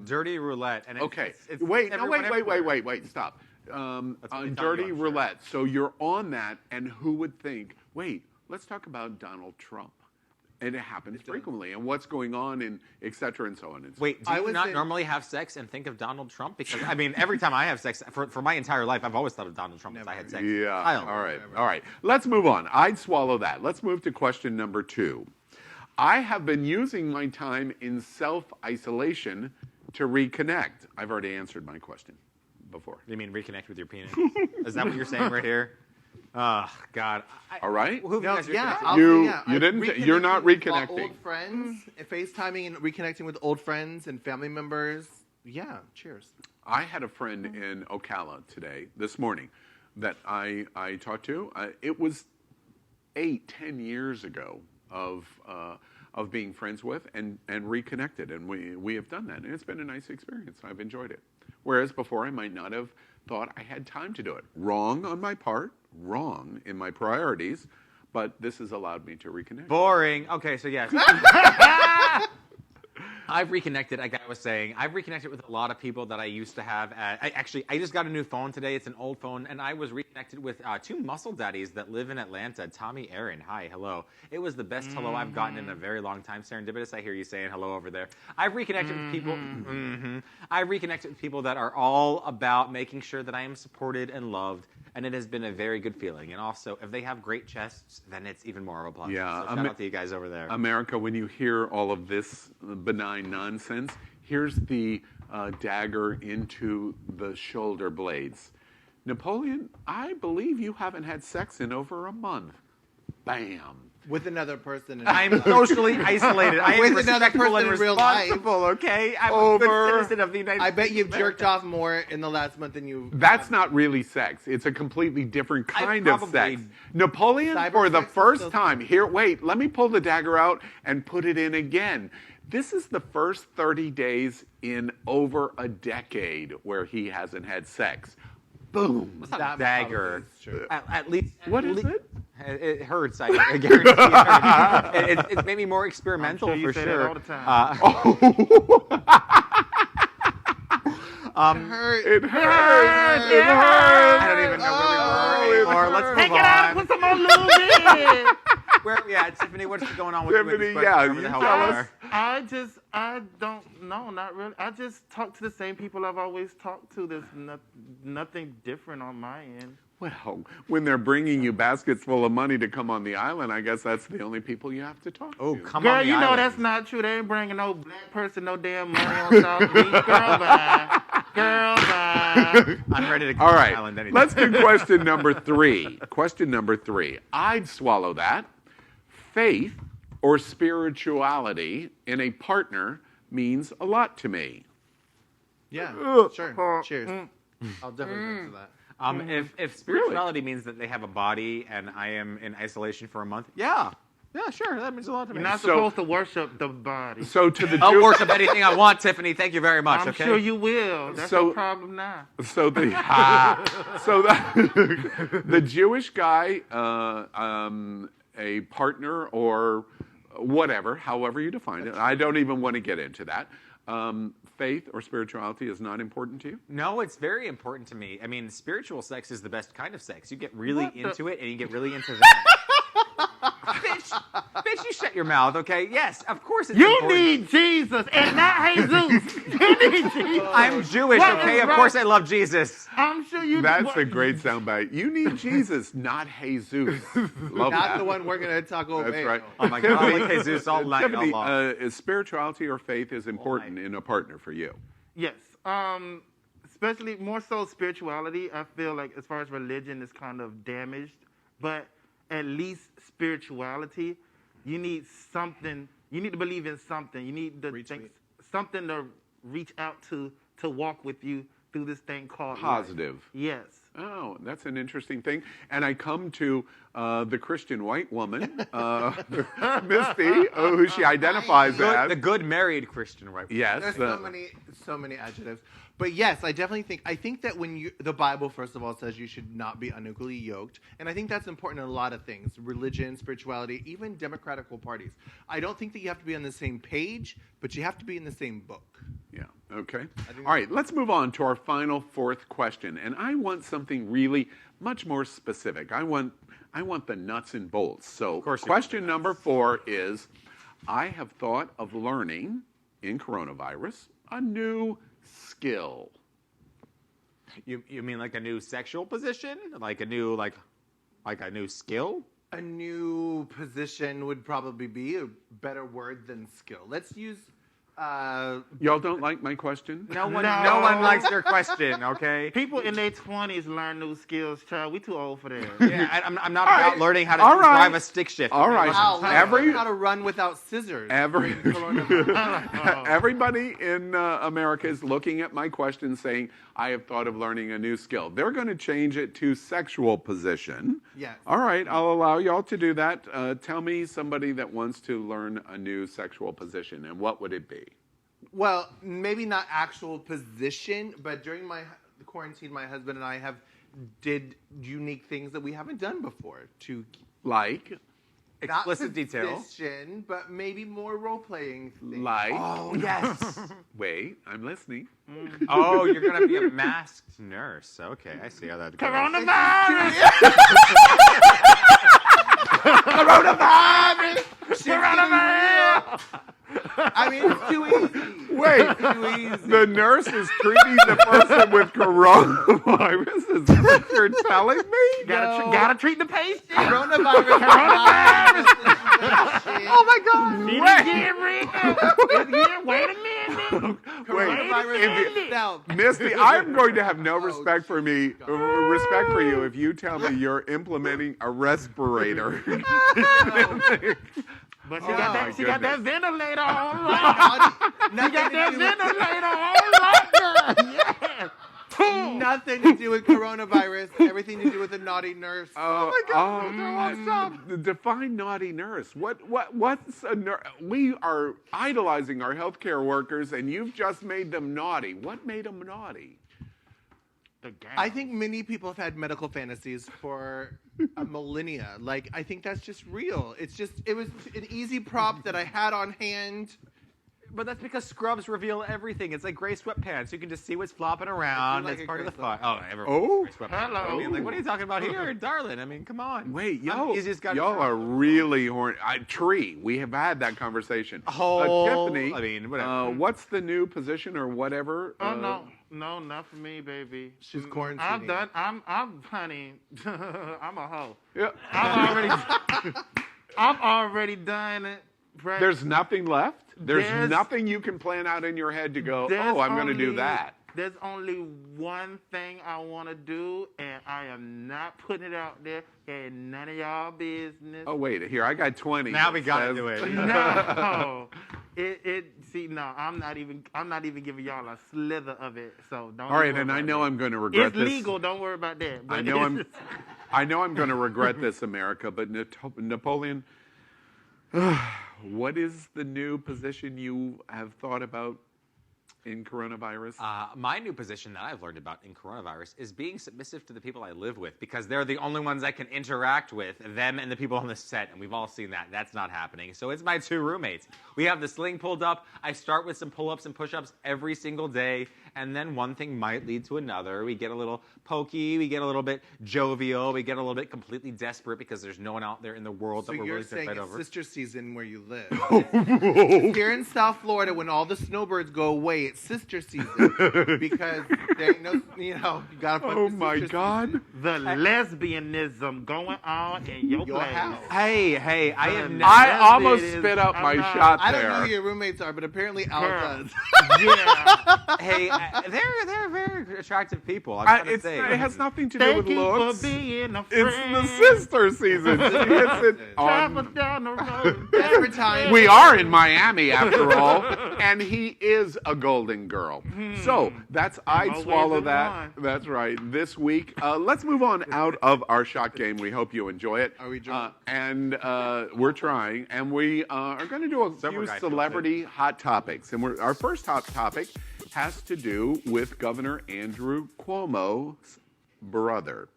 Dirty Roulette. And Okay. It's Wait, everyone everywhere. wait, stop. On what we talked Dirty about, sure. Roulette. So you're on that, and who would think, wait, let's talk about Donald Trump. And it happens frequently, and what's going on, and et cetera, and so on. And so Wait, do you not normally have sex and think of Donald Trump? Because, I mean, every time I have sex, for my entire life, I've always thought of Donald Trump as I had sex. Yeah. Child. All right. Let's move on. I'd swallow that. Let's move to question number 2. I have been using my time in self-isolation to reconnect. I've already answered my question before. You mean reconnect with your penis? Is that what you're saying right here? Oh, God. All right. Who have you guys reconnected with? You didn't. You're not reconnecting. Old friends, FaceTiming and reconnecting with old friends and family members. Yeah, cheers. I had a friend in Ocala this morning, that I talked to. It was 8-10 years ago of being friends with and reconnected, and we have done that, and it's been a nice experience. I've enjoyed it. Whereas before, I might not have thought I had time to do it. Wrong on my part, wrong in my priorities, but this has allowed me to reconnect. Boring. Okay, so yes. I've reconnected, like I was saying, I've reconnected with a lot of people that I used to have. I just got a new phone today. It's an old phone, and I was reconnected with 2 muscle daddies that live in Atlanta. Tommy, Aaron, hi, hello. It was the best hello I've gotten in a very long time. Serendipitous, I hear you saying hello over there. I've reconnected with people. I've reconnected with people that are all about making sure that I am supported and loved, and it has been a very good feeling. And also, if they have great chests, then it's even more of a plus. Yeah, So shout out to you guys over there. America, when you hear all of this benign nonsense, here's the dagger into the shoulder blades. Napoleon, I believe you haven't had sex in over a month. Bam. With another person. I'm socially isolated. I am With another respectful person and in real life. responsible, okay? I'm a good citizen of the United States. I bet you've jerked off more in the last month than you. That's not really sex. It's a completely different kind of sex. probably- Napoleon, Cyber for the sex is first still- time, here, wait, let me pull the dagger out and put it in again. This is the first 30 days in over a decade where he hasn't had sex. Boom. It's not dagger. At least. What is it? It hurts. I guarantee it hurts. It's made me more experimental I'm sure you for say sure. that all the time. It hurts. It hurts. I don't even know where we were anymore. Let's move Take it out and on. put some more lube in. Where are we at? Tiffany, what's going on with you? Tiffany, with this yeah, question? Wherever you the hell tell we us. are. I don't know, not really. I just talk to the same people I've always talked to. There's nothing different on my end. Well, when they're bringing you baskets full of money to come on the island, I guess that's the only people you have to talk Oh, to. come Girl, on the you know island. that's not true. They ain't bringing no black person no damn money on South Beach. Girl, bye. Girl, bye. I'm ready to come All on right, the island anytime. let's do question number 3. Question number 3. I'd swallow that. Faith or spirituality in a partner means a lot to me. Yeah, sure. Cheers. I'll definitely drink to that. If spirituality means that they have a body and I am in isolation for a month, yeah, sure, that means a lot to me. You're not supposed to worship the body. So to the I'll worship anything I want, Tiffany. Thank you very much. I'm okay. sure you will. That's So- the problem now. So the the Jewish guy, a partner or whatever, however you define it. I don't even want to get into that. Faith or spirituality is not important to you? No, it's very important to me. I mean, spiritual sex is the best kind of sex. You get really into it, and you get really into that. bitch, you shut your mouth, okay? Yes, of course it's You important. need Jesus and not Jesus. You need Jesus. I'm Jewish, What okay? is Of wrong? course I love Jesus. I'm sure you. That's a great soundbite. You need Jesus, not Jesus. Love Not that. the one we're going to Taco That's Bell. right. Oh my God, I like Jesus all night Tiffany, long. is spirituality or faith is important in a partner for you? Yes. Especially more so spirituality. I feel like as far as religion is kind of damaged, but at least spirituality, you need something. You need to believe in something. You need to think something to reach out to walk with you through this thing called Positive. life. Yes. Oh, that's an interesting thing. And I come to the Christian white woman, Misty, who she identifies as. The good married Christian white woman. Yes. There's so many adjectives. But yes, I think that when the Bible, first of all, says you should not be unequally yoked. And I think that's important in a lot of things, religion, spirituality, even democratical parties. I don't think that you have to be on the same page, but you have to be in the same book. Yeah, okay. All right, let's move on to our final fourth question. And I want something really much more specific. I want the nuts and bolts. So question number 4 is, I have thought of learning in coronavirus a new skill. You mean like a new sexual position? Like a new like a new skill? A new position would probably be a better word than skill. Let's use y'all don't like my question? No one likes your question, okay? People in their 20s learn new skills, child. We too old for that. Yeah, I'm not about learning how to drive a stick shift. All right. Wow, learn how to run without scissors. Everybody in America is looking at my question saying, I have thought of learning a new skill. They're going to change it to sexual position. Yes. All right, I'll allow y'all to do that. Tell me somebody that wants to learn a new sexual position, and what would it be? Well, maybe not actual position, but during the quarantine, my husband and I did unique things that we haven't done before. Like? Explicit detail. Position, but maybe more role-playing things. Like? Oh, yes. Wait, I'm listening. Oh, you're going to be a masked nurse. Okay, I see how that goes. Coronavirus! Coronavirus! I mean, it's too easy. Wait, the nurse is treating the person with coronavirus? Is that what you're telling me? Gotta treat the patient. Coronavirus. Oh my God! Wait a minute. Misty, I'm going to have no respect for you if you tell me you're implementing a respirator. But she got that ventilator on right. She got that ventilator on right. Yeah. Nothing to do with coronavirus. Everything to do with a naughty nurse. Oh my God! Define naughty nurse. What's a nurse? We are idolizing our healthcare workers, and you've just made them naughty. What made them naughty? I think many people have had medical fantasies for a millennia. Like, I think that's just real. It was an easy prop that I had on hand. But that's because scrubs reveal everything. It's like gray sweatpants. You can just see what's flopping around. like It's a part of the gray fun. Oh, Oh, hello. I mean, like, what are you talking about here, darling? I mean, come on. Wait, y'all are really horny. Tree, we have had that conversation. Tiffany, I mean, whatever. What's the new position or whatever? No, not for me, baby. She's quarantining. I'm done. I'm honey. I'm a hoe. Yeah. I'm already done. There's nothing left? There's nothing you can plan out in your head to go, I'm going to do that. There's only one thing I want to do, and I am not putting it out there. And none of y'all business. Oh, wait. Here, I got 20. Now we got to do it. No. I'm not even giving y'all a slither of it. So don't. All right, and I know I'm going to regret this. It's legal. Don't worry about that. I know I'm going to regret this, America, but Napoleon, what is the new position you have thought about in coronavirus? My new position that I've learned about in coronavirus is being submissive to the people I live with, because they're the only ones I can interact with, them and the people on the set, and we've all seen that. That's not happening. So it's my 2 roommates. We have the sling pulled up. I start with some pull-ups and push-ups every single day, and then one thing might lead to another. We get a little pokey. We get a little bit jovial. We get a little bit completely desperate because there's no one out there in the world that we're willing to fight over. So you're saying it's sister season where you live. Here in South Florida, when all the snowbirds go away, it's sister season because there ain't no, you gotta put. Oh my God! Season. The lesbianism going on in your place. House. Hey, I have never. I almost spit out my shot I there. don't know who your roommates are, but apparently Al does. Yeah. Hey, they're very attractive people. I'm trying to say. It has nothing to do with Thank you looks. for being a It's friend. the sister season. She hits it Travel on. down the road. Desperate times. We are in Miami, after all. And he is a golden girl. So that's I'd Always swallow in that. one. That's right. This week, let's move on out of our shot game. We hope you enjoy it. Are we drunk? And we're trying, and we are going to do a Sober few guy feels celebrity hot topics. And our first hot topic has to do with Governor Andrew Cuomo's brother.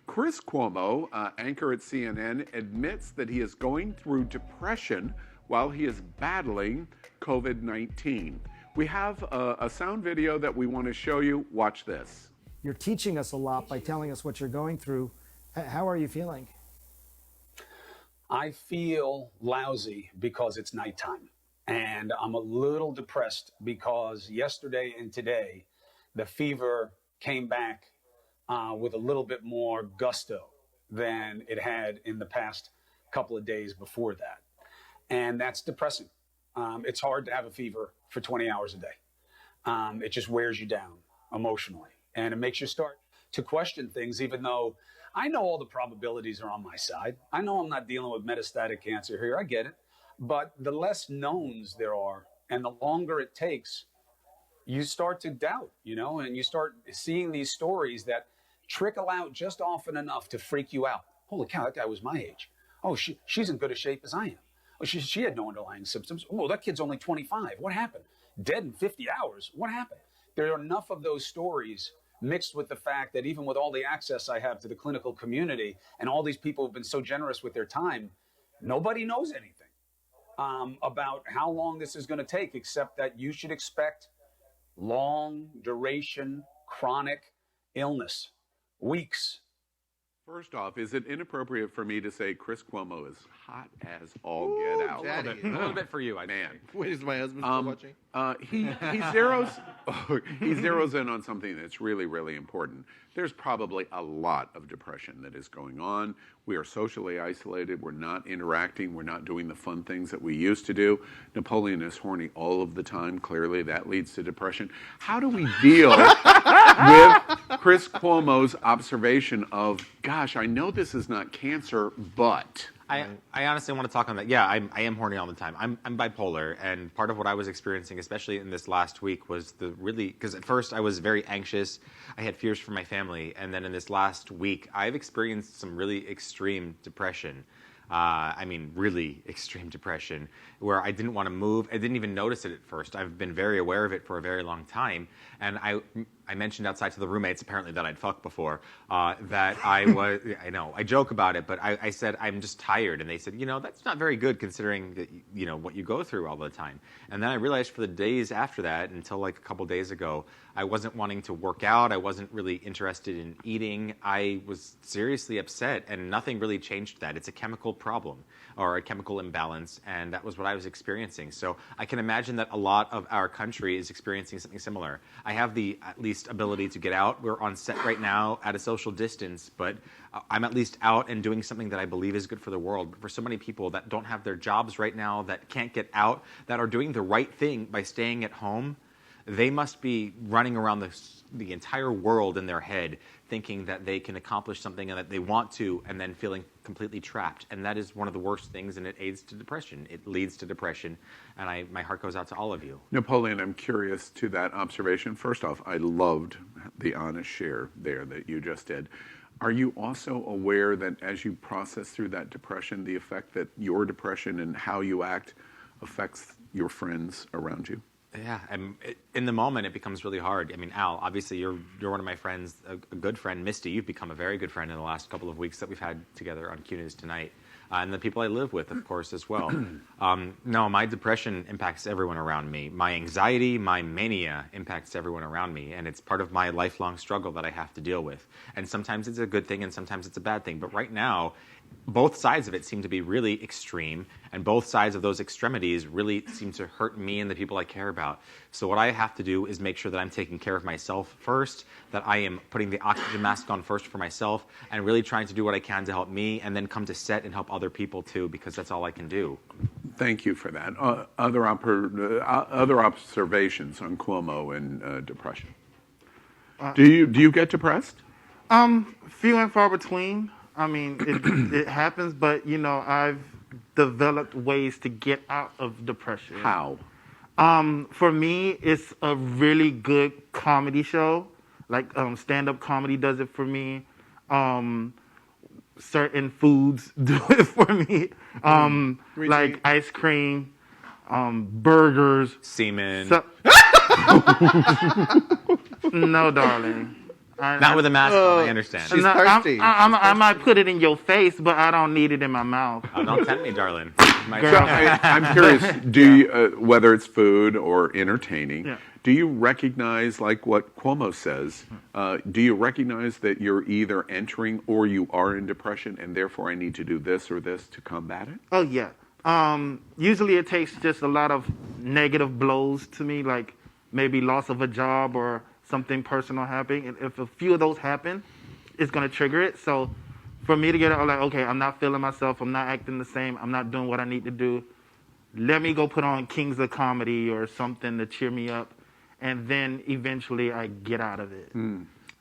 Chris Cuomo, anchor at CNN, admits that he is going through depression while he is battling COVID-19. We have a sound video that we want to show you. Watch this. You're teaching us a lot by telling us what you're going through. How are you feeling? I feel lousy because it's nighttime. And I'm a little depressed because yesterday and today, the fever came back with a little bit more gusto than it had in the past couple of days before that. And that's depressing. It's hard to have a fever for 20 hours a day. It just wears you down emotionally. And it makes you start to question things, even though I know all the probabilities are on my side. I know I'm not dealing with metastatic cancer here. I get it. But the less knowns there are and the longer it takes, you start to doubt, and you start seeing these stories that trickle out just often enough to freak you out. Holy cow, that guy was my age. Oh, she's in good a shape as I am. Oh, she had no underlying symptoms. Oh, that kid's only 25. What happened? Dead in 50 hours. What happened? There are enough of those stories mixed with the fact that even with all the access I have to the clinical community and all these people who've been so generous with their time, nobody knows anything about how long this is going to take, except that you should expect long duration, chronic illness, weeks. First off, is it inappropriate for me to say Chris Cuomo is hot as all get out? Daddy. A little bit for you, I Man. Wait, is my husband still watching? He zeroes in on something that's really, really important. There's probably a lot of depression that is going on. We are socially isolated. We're not interacting. We're not doing the fun things that we used to do. Napoleon is horny all of the time. Clearly, that leads to depression. How do we deal with Chris Cuomo's observation of, gosh, I know this is not cancer, but... I honestly want to talk on that. Yeah, I am horny all the time. I'm bipolar, and part of what I was experiencing, especially in this last week, was because at first I was very anxious. I had fears for my family, and then in this last week, I've experienced some really extreme depression. Really extreme depression, where I didn't want to move. I didn't even notice it at first. I've been very aware of it for a very long time. And I mentioned outside to the roommates, apparently, that I'd fucked before, that I was, I know, I joke about it, but I said, I'm just tired. And they said, that's not very good considering that, what you go through all the time. And then I realized for the days after that, until like a couple days ago, I wasn't wanting to work out. I wasn't really interested in eating. I was seriously upset, and nothing really changed that. It's a chemical problem or a chemical imbalance, and that was what I was experiencing. So I can imagine that a lot of our country is experiencing something similar. I have the at least ability to get out. We're on set right now at a social distance, but I'm at least out and doing something that I believe is good for the world. But for so many people that don't have their jobs right now, that can't get out, that are doing the right thing by staying at home, they must be running around the entire world in their head thinking that they can accomplish something and that they want to, and then feeling completely trapped. And that is one of the worst things, and it aids to depression. It leads to depression, and my heart goes out to all of you. Napoleon, I'm curious to that observation. First off, I loved the honest share there that you just did. Are you also aware that as you process through that depression, the effect that your depression and how you act affects your friends around you? Yeah, in the moment, it becomes really hard. I mean, Al, obviously, you're one of my friends, a good friend. Misty, you've become a very good friend in the last couple of weeks that we've had together on Q News Tonight. And the people I live with, of course, as well. No, my depression impacts everyone around me. My anxiety, my mania impacts everyone around me. And it's part of my lifelong struggle that I have to deal with. And sometimes it's a good thing and sometimes it's a bad thing. But right now, both sides of it seem to be really extreme, and both sides of those extremities really seem to hurt me and the people I care about. So what I have to do is make sure that I'm taking care of myself first, that I am putting the oxygen mask on first for myself, and really trying to do what I can to help me, and then come to set and help other people too, because that's all I can do. Thank you for that. Other observations on Cuomo and depression? Do you get depressed? Few and far between. I mean, it happens, but I've developed ways to get out of depression. How? For me, it's a really good comedy show. Like stand-up comedy does it for me. Certain foods do it for me. Like ice cream, burgers, Semen. No, darling. Not with a mask on, I understand. She's thirsty. I might put it in your face, but I don't need it in my mouth. Oh, don't tempt me, darling. I'm curious, do you, whether it's food or entertaining, do you recognize, like what Cuomo says, do you recognize that you're either entering or you are in depression and therefore I need to do this or this to combat it? Oh, yeah. Usually it takes just a lot of negative blows to me, like maybe loss of a job or something personal happening. And if a few of those happen, it's going to trigger it. So for me to get out, like, okay, I'm not feeling myself. I'm not acting the same. I'm not doing what I need to do. Let me go put on Kings of Comedy or something to cheer me up. And then eventually I get out of it.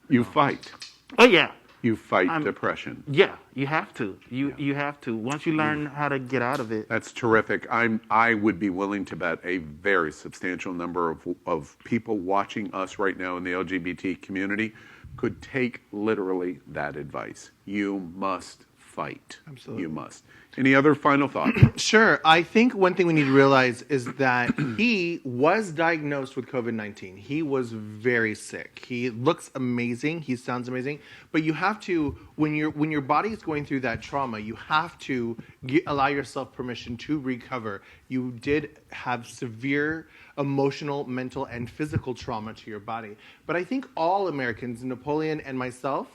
You fight. Oh, yeah. You fight depression. Yeah, you have to. You have to. Once you learn how to get out of it. That's terrific. I would be willing to bet a very substantial number of people watching us right now in the LGBT community could take literally that advice. You must fight. Absolutely. You must. Any other final thoughts? Sure. I think one thing we need to realize is that he was diagnosed with COVID-19. He was very sick. He looks amazing. He sounds amazing. But you have to, when your body is going through that trauma, you have to allow yourself permission to recover. You did have severe emotional, mental, and physical trauma to your body. But I think all Americans, Napoleon and myself,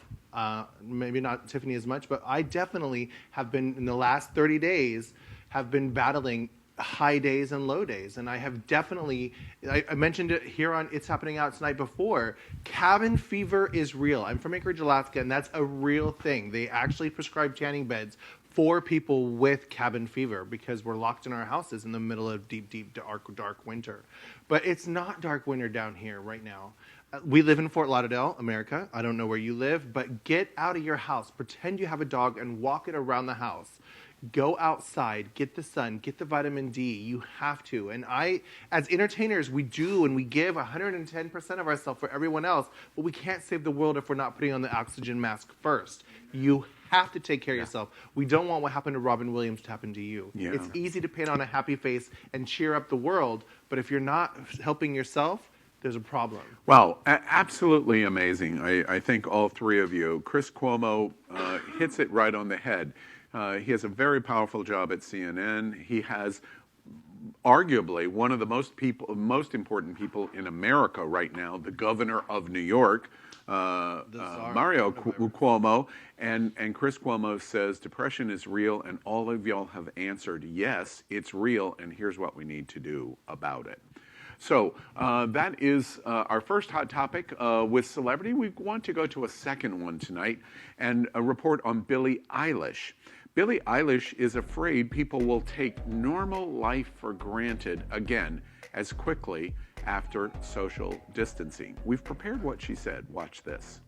maybe not Tiffany as much, but I definitely have been, in the last 30 days, have been battling high days and low days. And I have definitely, I mentioned it here on It's Happening Out Tonight before, cabin fever is real. I'm from Anchorage, Alaska, and that's a real thing. They actually prescribe tanning beds for people with cabin fever because we're locked in our houses in the middle of deep, dark winter. But it's not dark winter down here right now. We live in Fort Lauderdale, America. I don't know where you live, but get out of your house. Pretend you have a dog and walk it around the house. Go outside, get the sun, get the vitamin D. You have to. And as entertainers, we do and we give 110% of ourselves for everyone else, but we can't save the world if we're not putting on the oxygen mask first. You have to take care of yourself. We don't want what happened to Robin Williams to happen to you. Yeah. It's easy to paint on a happy face and cheer up the world, but if you're not helping yourself, there's a problem. Well, absolutely amazing. I think all three of you. Chris Cuomo hits it right on the head. He has a very powerful job at CNN. He has arguably one of the most important people in America right now, the governor of New York, Mario Cuomo. And Chris Cuomo says depression is real, and all of y'all have answered, yes, it's real, and here's what we need to do about it. So that is our first hot topic with celebrity. We want to go to a second one tonight and a report on Billie Eilish. Billie Eilish is afraid people will take normal life for granted again as quickly after social distancing. We've prepared what she said. Watch this.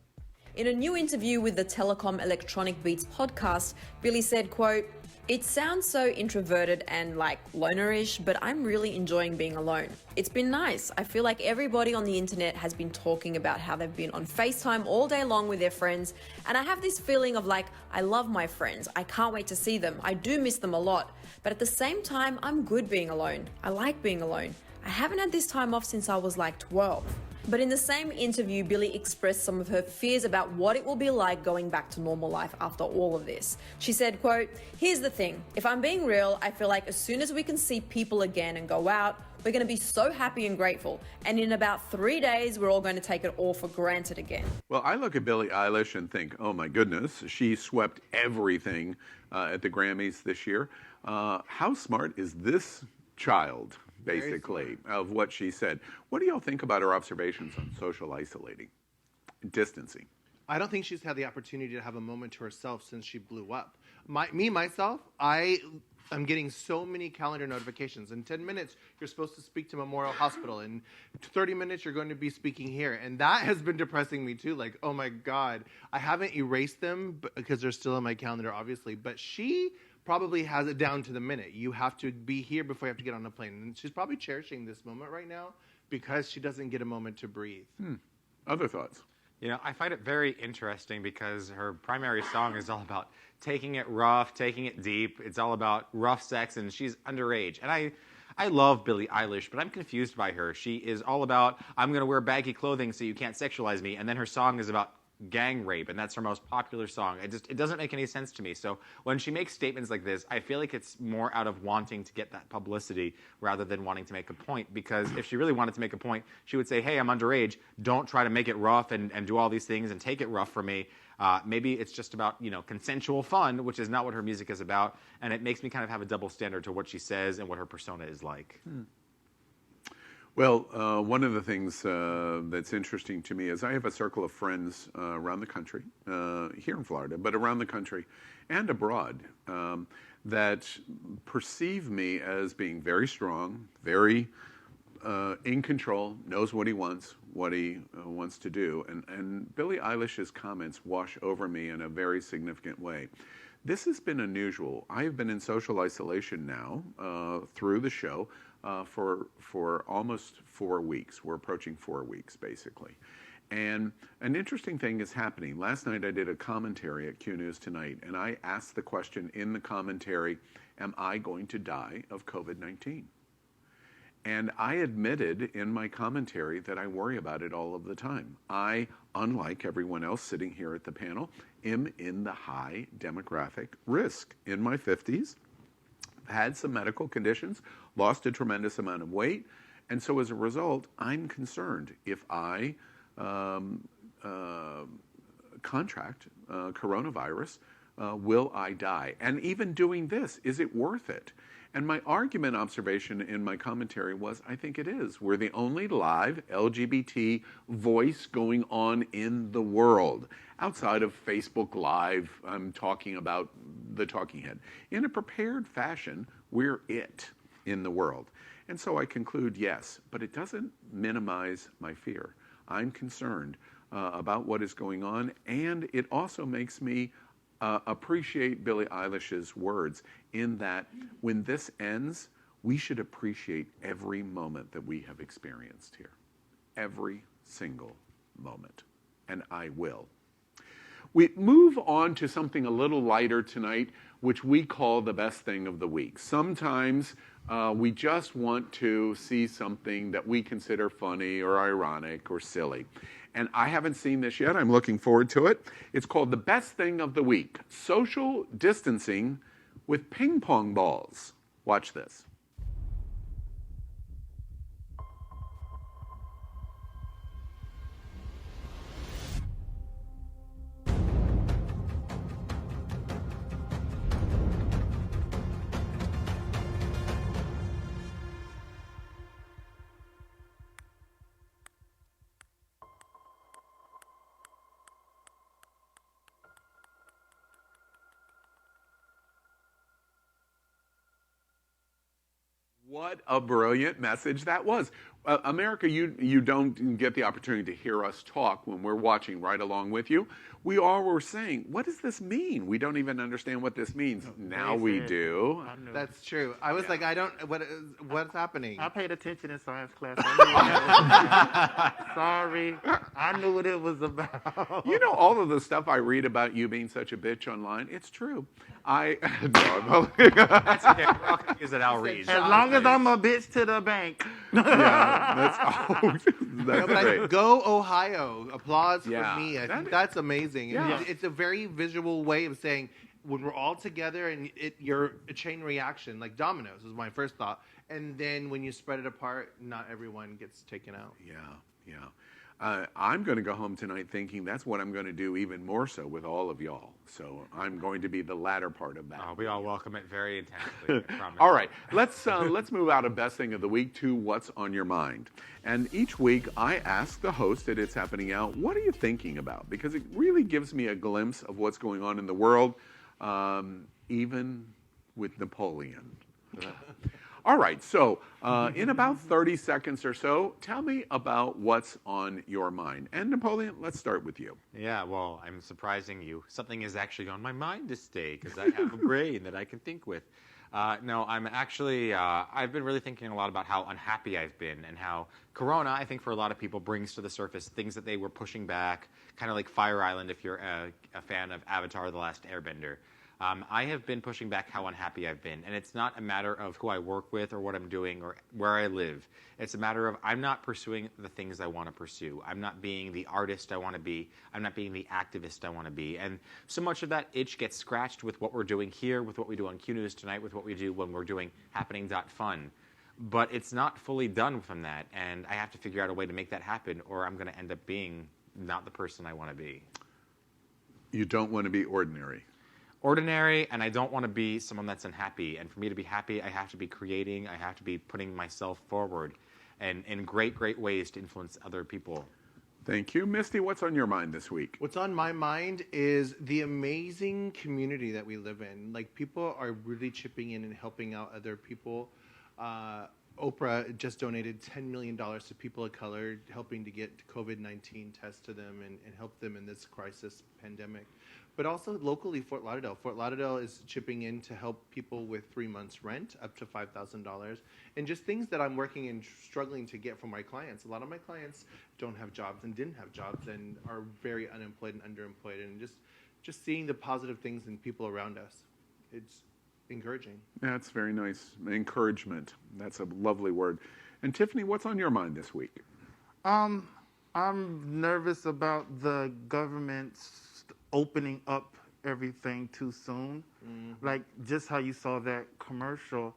In a new interview with the Telecom Electronic Beats podcast, Billie said, quote, "It sounds so introverted and like lonerish, but I'm really enjoying being alone. It's been nice. I feel like everybody on the internet has been talking about how they've been on FaceTime all day long with their friends, and I have this feeling of like, I love my friends. I can't wait to see them. I do miss them a lot. But at the same time, I'm good being alone. I like being alone. I haven't had this time off since I was like 12. But in the same interview, Billie expressed some of her fears about what it will be like going back to normal life after all of this. She said, quote, "Here's the thing. If I'm being real, I feel like as soon as we can see people again and go out, we're going to be so happy and grateful. And in about 3 days, we're all going to take it all for granted again." Well, I look at Billie Eilish and think, oh my goodness, she swept everything at the Grammys this year. How smart is this child, basically, of what she said? What do y'all think about her observations on social isolating, distancing? I don't think she's had the opportunity to have a moment to herself since she blew up. Myself, I'm getting so many calendar notifications. In 10 minutes, you're supposed to speak to Memorial Hospital. In 30 minutes, you're going to be speaking here. And that has been depressing me, too. Like, oh, my God. I haven't erased them because they're still on my calendar, obviously. But she probably has it down to the minute. You have to be here before you have to get on a plane. And she's probably cherishing this moment right now because she doesn't get a moment to breathe. Other thoughts? You know, I find it very interesting because her primary song is all about taking it rough, taking it deep. It's all about rough sex, and she's underage. And I love Billie Eilish, but I'm confused by her. She is all about, I'm going to wear baggy clothing so you can't sexualize me. And then her song is about gang rape, and that's her most popular song. It doesn't make any sense to me. So when she makes statements like this, I feel like it's more out of wanting to get that publicity rather than wanting to make a point. Because if she really wanted to make a point, she would say, hey, I'm underage. Don't try to make it rough and do all these things and take it rough for me. Maybe it's just about, you know, consensual fun, which is not what her music is about. And it makes me kind of have a double standard to what she says and what her persona is like. Well, one of the things that's interesting to me is I have a circle of friends around the country, here in Florida, but around the country and abroad, that perceive me as being very strong, very in control, knows what he wants to do. And Billie Eilish's comments wash over me in a very significant way. This has been unusual. I have been in social isolation now through the show for almost 4 weeks. We're approaching 4 weeks, basically. And an interesting thing is happening. Last night I did a commentary at Q News Tonight, and I asked the question in the commentary, am I going to die of COVID-19? And I admitted in my commentary that I worry about it all of the time. I, unlike everyone else sitting here at the panel, am in the high demographic risk. In my 50s, had some medical conditions, lost a tremendous amount of weight, and so as a result, I'm concerned if I contract coronavirus, will I die? And even doing this, is it worth it? And my argument observation in my commentary was, I think it is. We're the only live LGBT voice going on in the world. Outside of Facebook Live, I'm talking about the talking head. In a prepared fashion, we're it in the world. And so I conclude, yes, but it doesn't minimize my fear. I'm concerned about what is going on, and it also makes me appreciate Billie Eilish's words in that when this ends, we should appreciate every moment that we have experienced here. Every single moment. And I will. We move on to something a little lighter tonight, which we call the best thing of the week. Sometimes we just want to see something that we consider funny or ironic or silly. And I haven't seen this yet. I'm looking forward to it. It's called the best thing of the week, social distancing with ping pong balls. Watch this. What a brilliant message that was. America, you don't get the opportunity to hear us talk when we're watching right along with you. We all were saying, what does this mean? We don't even understand what this means. Now we do. That's true. I was like, what's happening? I paid attention in science class. Sorry. I knew what it was about. You know, all of the stuff I read about you being such a bitch online, it's true. That's okay. We're all confused at Al Reed. As long as I'm a bitch to the bank. That's great. Go Ohio. Applause for Yeah. me. I think that's amazing. Yeah. It's a very visual way of saying when we're all together and you're a chain reaction, like dominoes was my first thought. And then when you spread it apart, not everyone gets taken out. Yeah. I'm going to go home tonight thinking that's what I'm going to do even more so with all of y'all. So I'm going to be the latter part of that. Oh, we all welcome it very intensely. I promise. All right, let's move out of best thing of the week to what's on your mind. And each week I ask the host at It's Happening Out, what are you thinking about? Because it really gives me a glimpse of what's going on in the world, even with Napoleon. All right, so in about 30 seconds or so, tell me about what's on your mind. And Napoleon, let's start with you. Yeah, well, I'm surprising you. Something is actually on my mind this day because I have a brain that I can think with. No, I'm actually, I've been really thinking a lot about how unhappy I've been and how Corona, I think for a lot of people, brings to the surface things that they were pushing back, kind of like Fire Island if you're a fan of Avatar: The Last Airbender. I have been pushing back how unhappy I've been, and it's not a matter of who I work with or what I'm doing or where I live. It's a matter of I'm not pursuing the things I want to pursue. I'm not being the artist I want to be. I'm not being the activist I want to be. And so much of that itch gets scratched with what we're doing here, with what we do on Q News tonight, with what we do when we're doing Happening.fun. But it's not fully done from that, and I have to figure out a way to make that happen, or I'm going to end up being not the person I want to be. You don't want to be ordinary. Ordinary, and I don't want to be someone that's unhappy. And for me to be happy, I have to be creating, I have to be putting myself forward and in great, great ways to influence other people. Thank you. Misty, what's on your mind this week? What's on my mind is the amazing community that we live in. Like, people are really chipping in and helping out other people. Oprah just donated $10 million to people of color, helping to get COVID-19 tests to them and help them in this crisis pandemic. But also locally, Fort Lauderdale. Fort Lauderdale is chipping in to help people with 3 months rent, up to $5,000. And just things that I'm working and struggling to get from my clients. A lot of my clients don't have jobs and didn't have jobs and are very unemployed and underemployed. And just seeing the positive things in people around us, it's encouraging. That's very nice. Encouragement. That's a lovely word. And Tiffany, what's on your mind this week? I'm nervous about the government's opening up everything too soon. Like, just how you saw that commercial,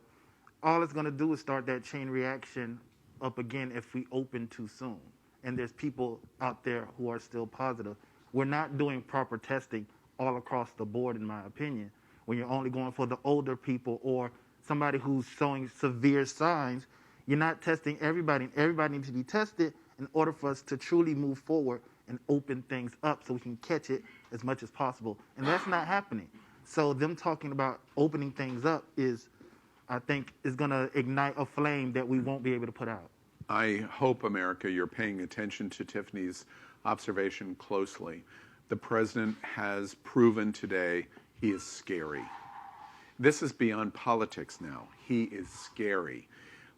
all it's going to do is start that chain reaction up again if we open too soon. And there's people out there who are still positive. We're not doing proper testing all across the board, in my opinion. When you're only going for the older people or somebody who's showing severe signs, you're not testing everybody. And everybody needs to be tested in order for us to truly move forward and open things up so we can catch it as much as possible. And that's not happening. So them talking about opening things up I think, is going to ignite a flame that we won't be able to put out. I hope, America, you're paying attention to Tiffany's observation closely. The president has proven today he is scary. This is beyond politics now. He is scary.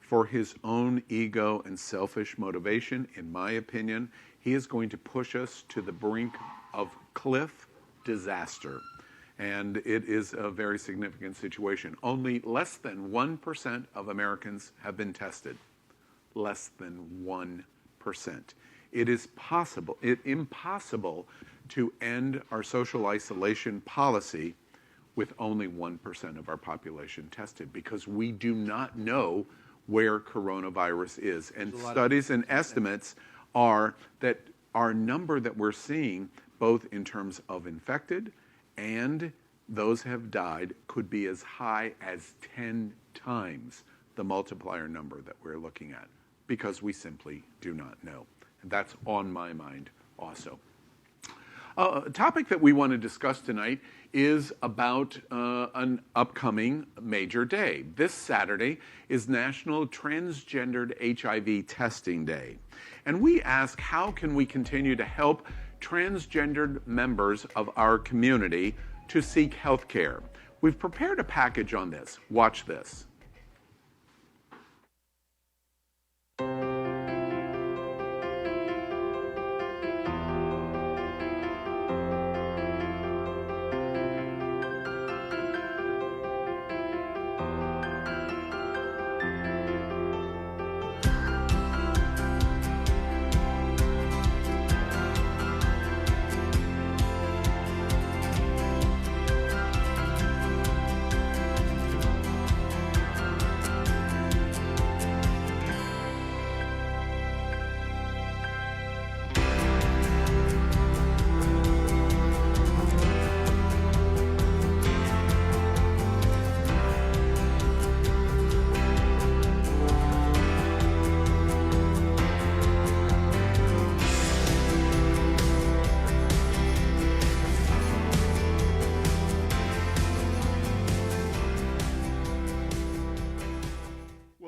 For his own ego and selfish motivation, in my opinion, he is going to push us to the brink of cliff disaster. And it is a very significant situation. Only less than 1% of Americans have been tested. Less than 1%. It is impossible to end our social isolation policy with only 1% of our population tested, because we do not know where coronavirus is. And studies and estimates are that our number that we're seeing, both in terms of infected and those have died, could be as high as 10 times the multiplier number that we're looking at, because we simply do not know. And that's on my mind also. A topic that we want to discuss tonight is about an upcoming major day. This Saturday is National Transgendered HIV Testing Day. And we ask, how can we continue to help transgendered members of our community to seek health care? We've prepared a package on this. Watch this.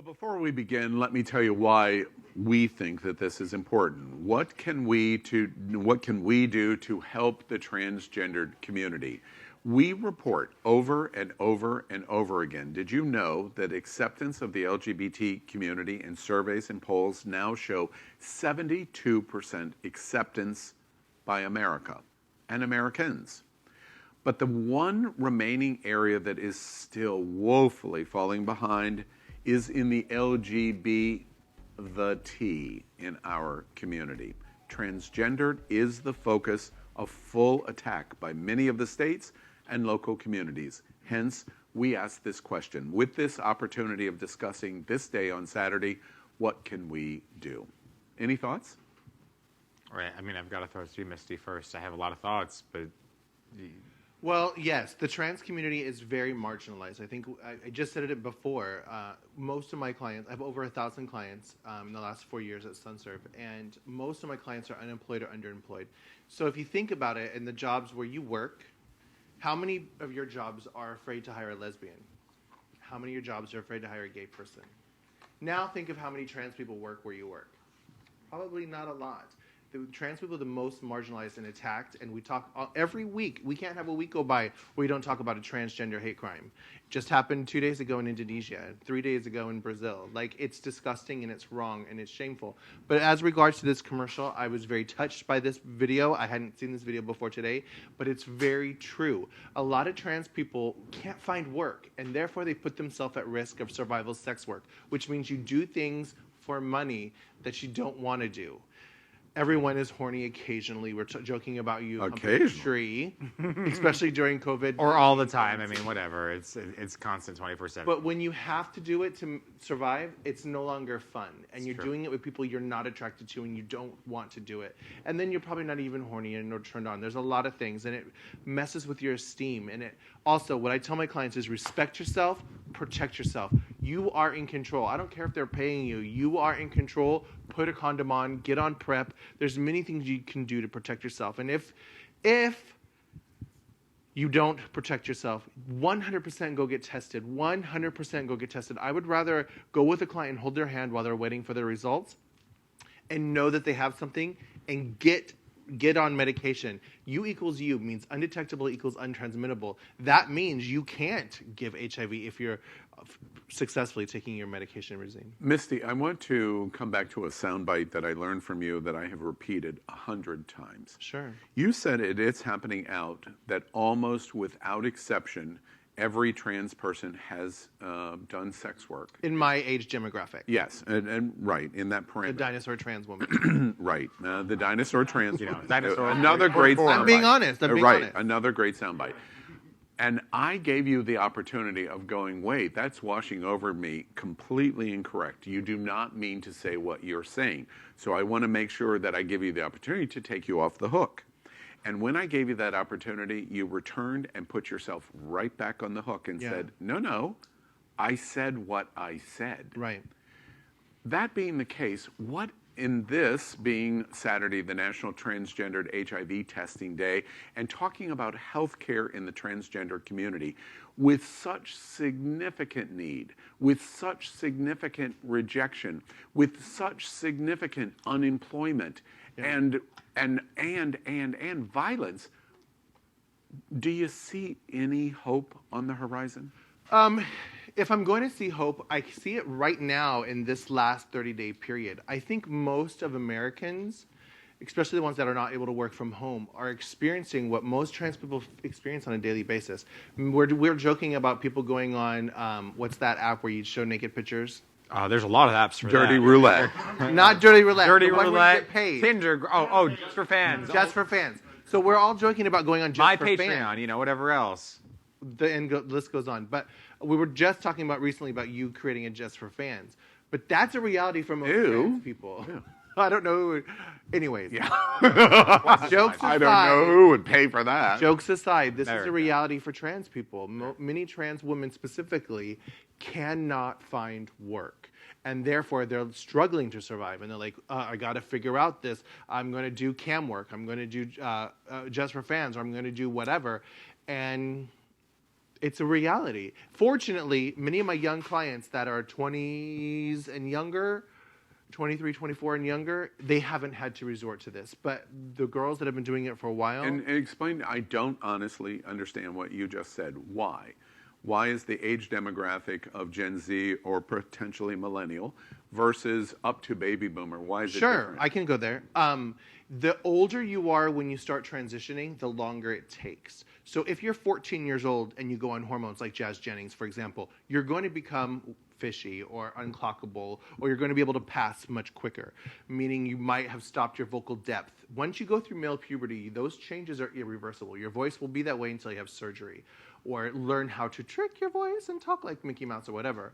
Before we begin, let me tell you why we think that this is important. What can we do to help the transgendered community? We report over and over and over again. Did you know that acceptance of the LGBT community in surveys and polls now show 72% acceptance by America and Americans? But the one remaining area that is still woefully falling behind is in the LGBT in our community. Transgendered is the focus of full attack by many of the states and local communities. Hence, we ask this question. With this opportunity of discussing this day on Saturday, what can we do? Any thoughts? All right. I mean, I've got to throw it to you, Misty, first. I have a lot of thoughts, but... Well, yes, the trans community is very marginalized. I think I just said it before. Most of my clients, I have over 1,000 clients in the last 4 years at SunServe, and most of my clients are unemployed or underemployed. So if you think about it, in the jobs where you work, how many of your jobs are afraid to hire a lesbian? How many of your jobs are afraid to hire a gay person? Now think of how many trans people work where you work. Probably not a lot. The trans people are the most marginalized and attacked, and we talk every week. We can't have a week go by where we don't talk about a transgender hate crime. It just happened 2 days ago in Indonesia, 3 days ago in Brazil. Like, it's disgusting and it's wrong and it's shameful. But as regards to this commercial, I was very touched by this video. I hadn't seen this video before today, but it's very true. A lot of trans people can't find work, and therefore they put themselves at risk of survival sex work, which means you do things for money that you don't want to do. Everyone is horny occasionally. We're joking about you humping a tree, especially during COVID. Or all the time. I mean, whatever. It's constant 24/7. But when you have to do it to survive, it's no longer fun. And you're doing it with people you're not attracted to and you don't want to do it. And then you're probably not even horny and or turned on. There's a lot of things. And it messes with your esteem. And it also, what I tell my clients is respect yourself, protect yourself. You are in control. I don't care if they're paying you. You are in control. Put a condom on. Get on PrEP. There's many things you can do to protect yourself. And if you don't protect yourself, 100% go get tested. 100% go get tested. I would rather go with a client and hold their hand while they're waiting for their results and know that they have something and get on medication. U equals U means undetectable equals untransmittable. That means you can't give HIV if you're successfully taking your medication regime. Misty, I want to come back to a soundbite that I learned from you that I have repeated 100 times. Sure. You said it's happening out that almost without exception, every trans person has done sex work. In my age demographic. Yes, and right, in that parameter. The dinosaur trans woman. Right, the dinosaur trans woman. Dinosaur. Another great soundbite. I'm being honest. Right, another great soundbite. And I gave you the opportunity of going, wait, that's washing over me completely incorrect. You do not mean to say what you're saying. So I want to make sure that I give you the opportunity to take you off the hook. And when I gave you that opportunity, you returned and put yourself right back on the hook and said, no, I said what I said. Right. That being the case, what in this being Saturday, the National Transgendered HIV Testing Day, and talking about healthcare in the transgender community, with such significant need, with such significant rejection, with such significant unemployment, and violence, do you see any hope on the horizon? If I'm going to see hope, I see it right now in this last 30-day period. I think most of Americans, especially the ones that are not able to work from home, are experiencing what most trans people experience on a daily basis. We're joking about people going on, what's that app where you show naked pictures? There's a lot of apps for Dirty that. Roulette. Not Dirty Roulette. Dirty the one where you Roulette, get paid. Tinder. Oh, just for fans. Just for fans. So we're all joking about going on just My for Patreon, fans. Whatever else. The list goes on. But we were just talking about recently about you creating a just for fans. But that's a reality for most trans people. Ew. I don't know who would. Anyways. Yeah. Jokes aside. I don't know who would pay for that. Jokes aside, this is a reality for trans people. Many trans women specifically cannot find work. And therefore, they're struggling to survive. And they're like, I got to figure out this. I'm going to do cam work. I'm going to do just for fans. Or I'm going to do whatever. And It's a reality. Fortunately, many of my young clients that are 20s and younger, 23, 24 and younger, they haven't had to resort to this. But the girls that have been doing it for a while... And explain, I don't honestly understand what you just said. Why? Why is the age demographic of Gen Z or potentially millennial versus up to baby boomer? Why is it different? I can go there. The older you are when you start transitioning, the longer it takes. So if you're 14 years old and you go on hormones like Jazz Jennings, for example, you're going to become fishy or unclockable, or you're going to be able to pass much quicker, meaning you might have stopped your vocal depth. Once you go through male puberty, those changes are irreversible. Your voice will be that way until you have surgery or learn how to trick your voice and talk like Mickey Mouse or whatever.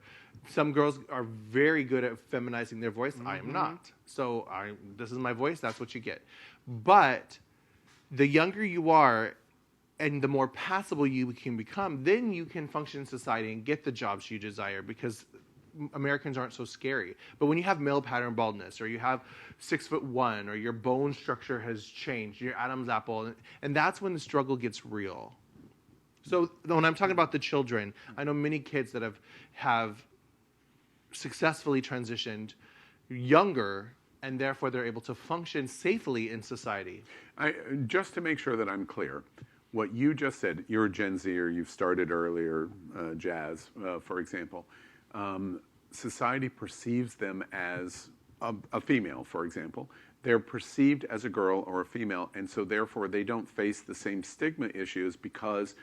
Some girls are very good at feminizing their voice. I am not. So this is my voice. That's what you get. But the younger you are and the more passable you can become, then you can function in society and get the jobs you desire, because Americans aren't so scary. But when you have male pattern baldness, or you have 6'1", or your bone structure has changed, your Adam's apple, and that's when the struggle gets real. So when I'm talking about the children, I know many kids that have successfully transitioned younger, and therefore they're able to function safely in society. Just to make sure that I'm clear, what you just said, you're a Gen Z, or you've started earlier, Jazz, for example. Society perceives them as a female, for example. They're perceived as a girl or a female, and so therefore they don't face the same stigma issues, because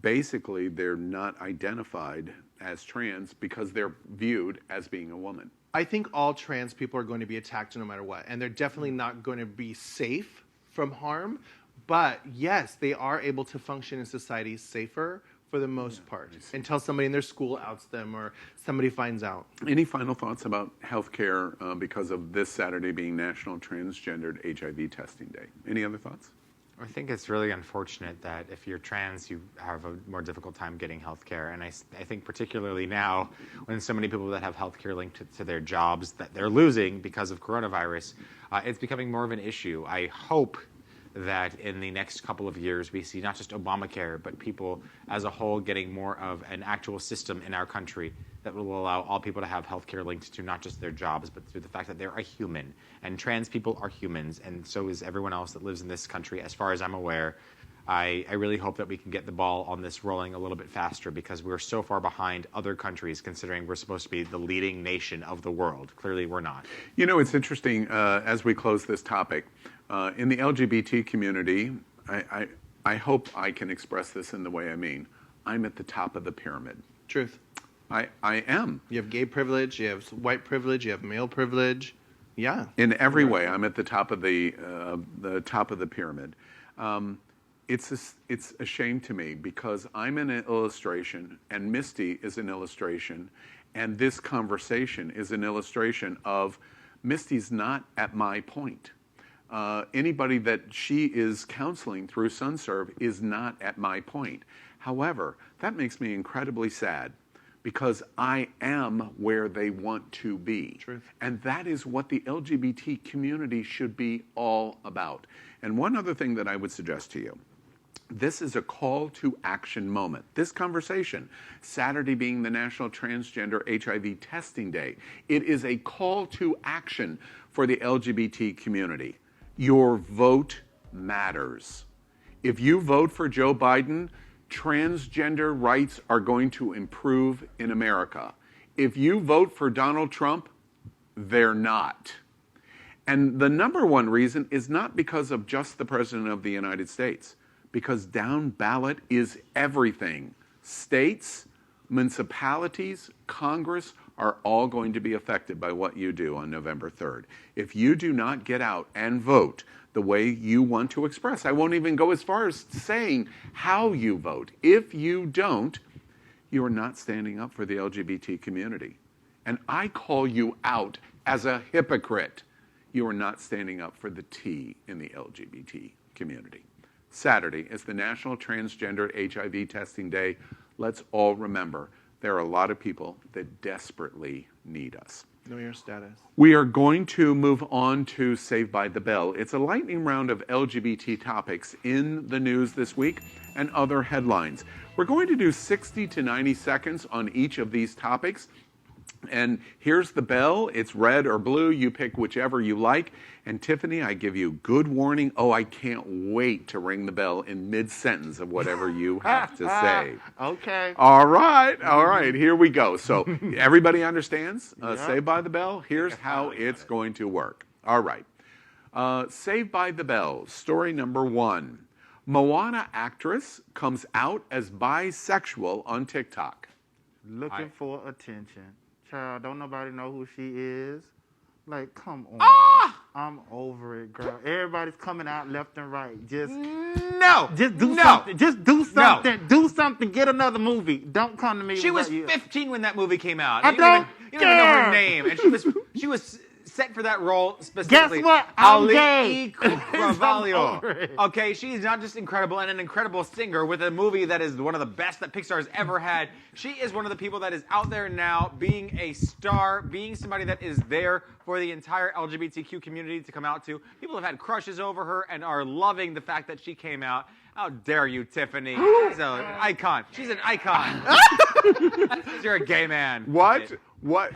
basically they're not identified as trans because they're viewed as being a woman. I think all trans people are going to be attacked no matter what, and they're definitely not going to be safe from harm. But yes, they are able to function in society safer for the most part, until somebody in their school outs them or somebody finds out. Any final thoughts about healthcare because of this Saturday being National Transgendered HIV Testing Day? Any other thoughts? I think it's really unfortunate that if you're trans, you have a more difficult time getting health care. And I think particularly now, when so many people that have health care linked to their jobs that they're losing because of coronavirus, it's becoming more of an issue. I hope that in the next couple of years we see not just Obamacare, but people as a whole getting more of an actual system in our country that will allow all people to have health care linked to not just their jobs, but to the fact that they're a human. And trans people are humans, and so is everyone else that lives in this country, as far as I'm aware. I really hope that we can get the ball on this rolling a little bit faster, because we're so far behind other countries, considering we're supposed to be the leading nation of the world. Clearly, we're not. You know, it's interesting, as we close this topic, in the LGBT community, I hope I can express this in the way I mean. I'm at the top of the pyramid. Truth. I am. You have gay privilege, you have white privilege, you have male privilege. Yeah. In every way, I'm at the top of the top of the pyramid. It's a shame to me, because I'm an illustration, and Misty is an illustration, and this conversation is an illustration of Misty's not at my point. Anybody that she is counseling through SunServe is not at my point. However, that makes me incredibly sad, because I am where they want to be. Truth. And that is what the LGBT community should be all about. And one other thing that I would suggest to you, this is a call to action moment. This conversation, Saturday being the National Transgender HIV Testing Day, it is a call to action for the LGBT community. Your vote matters. If you vote for Joe Biden, transgender rights are going to improve in America. If you vote for Donald Trump, they're not. And the number one reason is not because of just the President of the United States, because down ballot is everything. States, municipalities, Congress are all going to be affected by what you do on November 3rd. If you do not get out and vote the way you want to express, I won't even go as far as saying how you vote. If you don't, you are not standing up for the LGBT community. And I call you out as a hypocrite. You are not standing up for the T in the LGBT community. Saturday is the National Transgender HIV Testing Day. Let's all remember there are a lot of people that desperately need us. Know your status. We are going to move on to Saved by the Bell. It's a lightning round of LGBT topics in the news this week and other headlines. We're going to do 60 to 90 seconds on each of these topics. And here's the bell. It's red or blue. You pick whichever you like. And Tiffany, I give you good warning. Oh, I can't wait to ring the bell in mid-sentence of whatever you have to say. Okay. All right, here we go. So everybody understands Saved by the Bell? Here's how it's going to work. All right. Saved by the Bell, story number 1. Moana actress comes out as bisexual on TikTok. Looking for attention. Child, don't nobody know who she is. Like, come on. I'm over it, girl. Everybody's coming out left and right. Just do something. Just do something. No. Do something. Get another movie. Don't come to me. She was with 15 when that movie came out. I You don't even know care. her name, and she was set for that role specifically. Guess what? I'm Ali gay. Carvalho. I'm over it. Okay, she's not just incredible and an incredible singer with a movie that is one of the best that Pixar has ever had. She is one of the people that is out there now being a star, being somebody that is there for the entire LGBTQ community to come out to. People have had crushes over her and are loving the fact that she came out. How dare you, Tiffany? She's an icon. She's an icon. You're a gay man. What?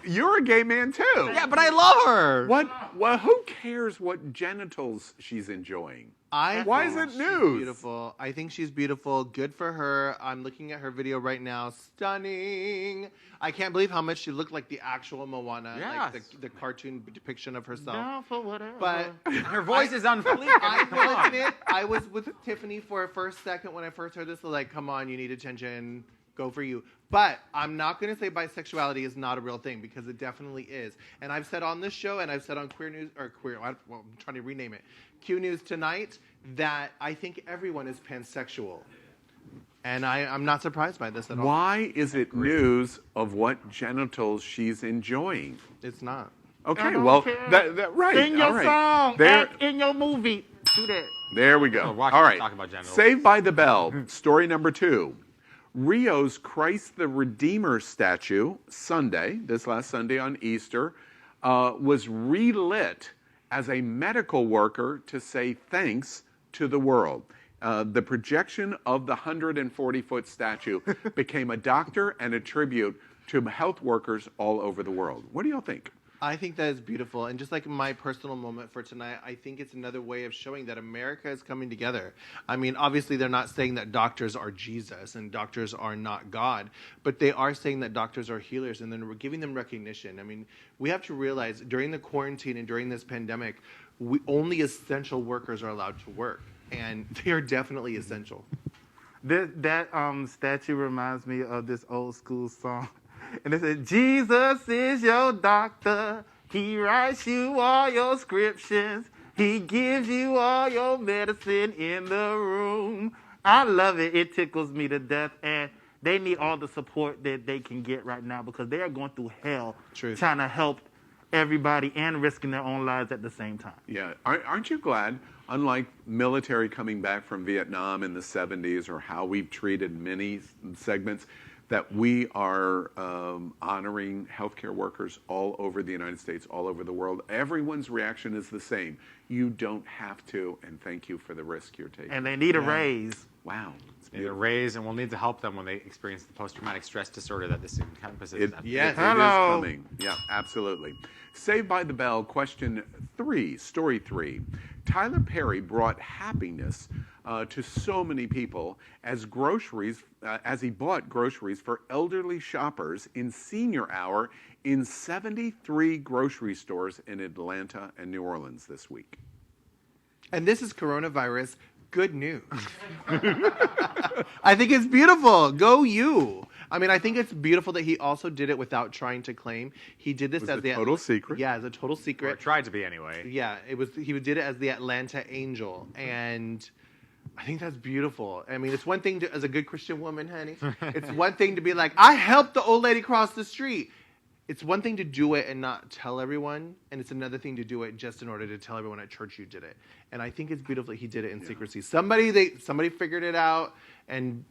You're a gay man too. Yeah, but I love her. What? Well, who cares what genitals she's enjoying? Why is it she's news? Beautiful. I think she's beautiful. Good for her. I'm looking at her video right now. Stunning. I can't believe how much she looked like the actual Moana, Yes. like the cartoon depiction of herself. Down for whatever. But Her voice is on fleek. I Come will on. admit, I was with Tiffany for a first second when I first heard this. Like, come on, you need attention. Go for you. But I'm not going to say bisexuality is not a real thing, because it definitely is. And I've said on this show, and I've said on I'm trying to rename it, Q News Tonight, that I think everyone is pansexual. And I'm not surprised by this at all. Why is it news of what genitals she's enjoying? It's not. Okay, don't well, care. that right. Sing your all right. song. There, Act in your movie. Do that. there we go. Oh, watch All us right. talk about genitals. Saved by the Bell, story number 2. Rio's Christ the Redeemer statue, this last Sunday on Easter, was relit as a medical worker to say thanks to the world. The projection of the 140-foot statue became a doctor and a tribute to health workers all over the world. What do y'all think? I think that is beautiful. And just like my personal moment for tonight, I think it's another way of showing that America is coming together. I mean, obviously, they're not saying that doctors are Jesus and doctors are not God, but they are saying that doctors are healers, and then we're giving them recognition. I mean, we have to realize during the quarantine and during this pandemic, only essential workers are allowed to work, and they are definitely essential. That statue reminds me of this old school song. And it said, Jesus is your doctor. He writes you all your prescriptions. He gives you all your medicine in the room. I love it. It tickles me to death. And they need all the support that they can get right now, because they are going through hell trying to help everybody and risking their own lives at the same time. Yeah, aren't you glad, unlike military coming back from Vietnam in the 70s, or how we've treated many segments, that we are honoring healthcare workers all over the United States, all over the world. Everyone's reaction is the same. You don't have to, and thank you for the risk you're taking. And they need a raise. Wow. Need a raise, and we'll need to help them when they experience the post-traumatic stress disorder that this encompasses. It is coming. Yeah, absolutely. Saved by the Bell, question 3, story 3. Tyler Perry brought happiness to so many people as he bought groceries for elderly shoppers in senior hour in 73 grocery stores in Atlanta and New Orleans this week. And this is coronavirus good news. I think it's beautiful. Go you. I mean, I think it's beautiful that he also did it without trying to claim. He did this as the total secret. Yeah, as a total secret. Or it tried to be anyway. Yeah, he did it as the Atlanta Angel, and I think that's beautiful. I mean, it's one thing as a good Christian woman, honey. It's one thing to be like, I helped the old lady cross the street. It's one thing to do it and not tell everyone, and it's another thing to do it just in order to tell everyone at church you did it. And I think it's beautiful that he did it in secrecy. Somebody figured it out, and